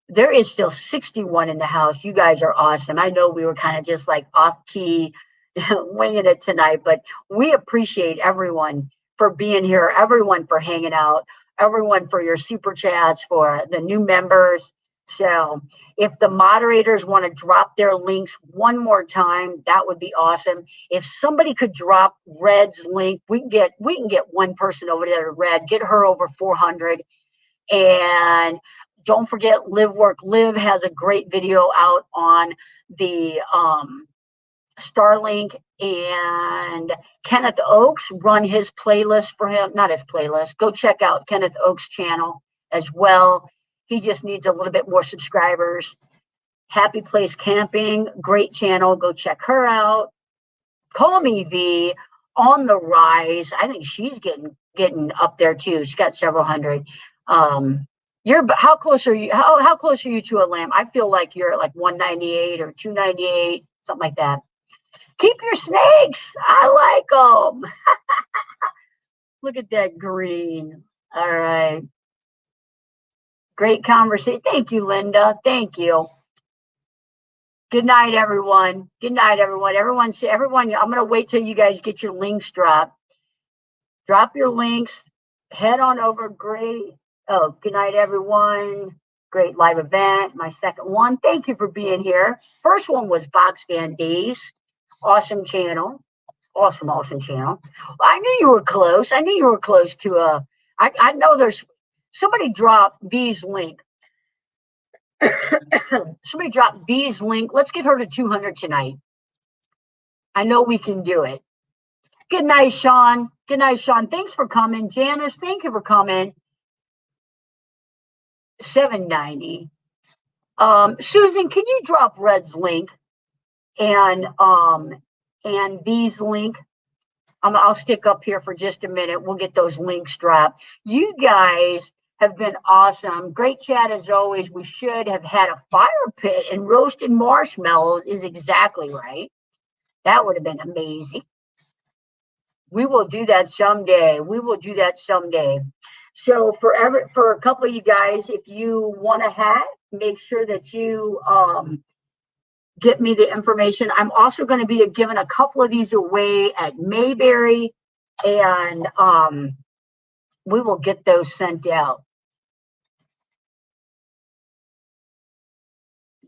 There is still 61 in the house. You guys are awesome. I know we were kind of just like off key, winging it tonight, but we appreciate everyone for being here, everyone for hanging out, everyone for your super chats, for the new members. So if the moderators want to drop their links one more time, that would be awesome. If somebody could drop Red's link, we can get one person over there to Red, get her over 400. And don't forget, Live Work Live has a great video out on the Starlink, and Kenneth Oaks run his playlist for him. Not his playlist. Go check out Kenneth Oaks' channel as well. He just needs a little bit more subscribers. Happy Place Camping, great channel. Go check her out. Call Me V on the rise. I think she's getting up there too. She's got several hundred. You're how close are you? How close are you to a lamb? I feel like you're at like 198 or 298, something like that. Keep your snakes. I like them. Look at that green. All right. Great conversation. Thank you, Linda. Thank you. Good night, everyone. Good night, everyone. Everyone, I'm going to wait till you guys get your links dropped. Drop your links. Head on over. Great. Oh, good night, everyone. Great live event. My second one. Thank you for being here. First one was Box Van D's. Awesome channel. Awesome channel. I knew you were close. I knew you were close to I know there's somebody dropped V's link. Somebody dropped V's link. Let's get her to 200 tonight. I know we can do it. Good night, Sean. Good night, Sean. Thanks for coming. Janice, thank you for coming. 790. Susan, can you drop Red's link and V's link? I'll stick up here for just a minute. We'll get those links dropped. You guys have been awesome. Great chat as always. We should have had a fire pit and roasted marshmallows is exactly right. That would have been amazing. We will do that someday. We will do that someday. So for a couple of you guys, if you want a hat, make sure that you get me the information. I'm also going to be giving a couple of these away at Mayberry, and we will get those sent out.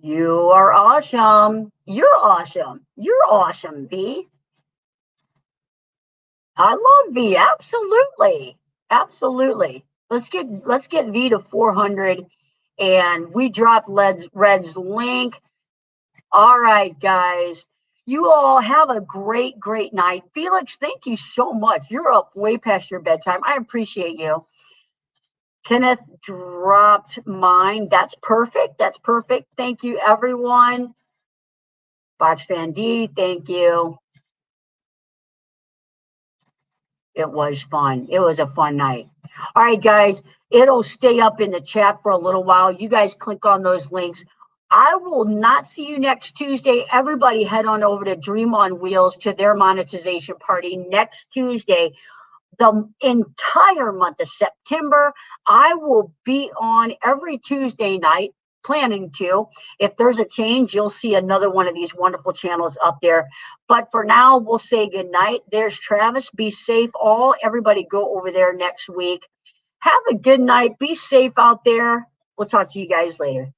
You are awesome. You're awesome. You're awesome, V. I love V. Absolutely. Absolutely. Let's get V to 400, and we drop Red's link. All right, guys. You all have a great night. Felix, thank you so much. You're up way past your bedtime. I appreciate you. Kenneth dropped mine. That's perfect. That's perfect. Thank you, everyone. Box Fan D, thank you. It was fun. It was a fun night. All right, guys. It'll stay up in the chat for a little while. You guys click on those links. I will not see you next Tuesday. Everybody head on over to Dream on Wheels to their monetization party next Tuesday. The entire month of September, I will be on every Tuesday night, planning to. If there's a change, you'll see another one of these wonderful channels up there. But for now, we'll say good night. There's Travis. Be safe all. Everybody go over there next week. Have a good night. Be safe out there. We'll talk to you guys later.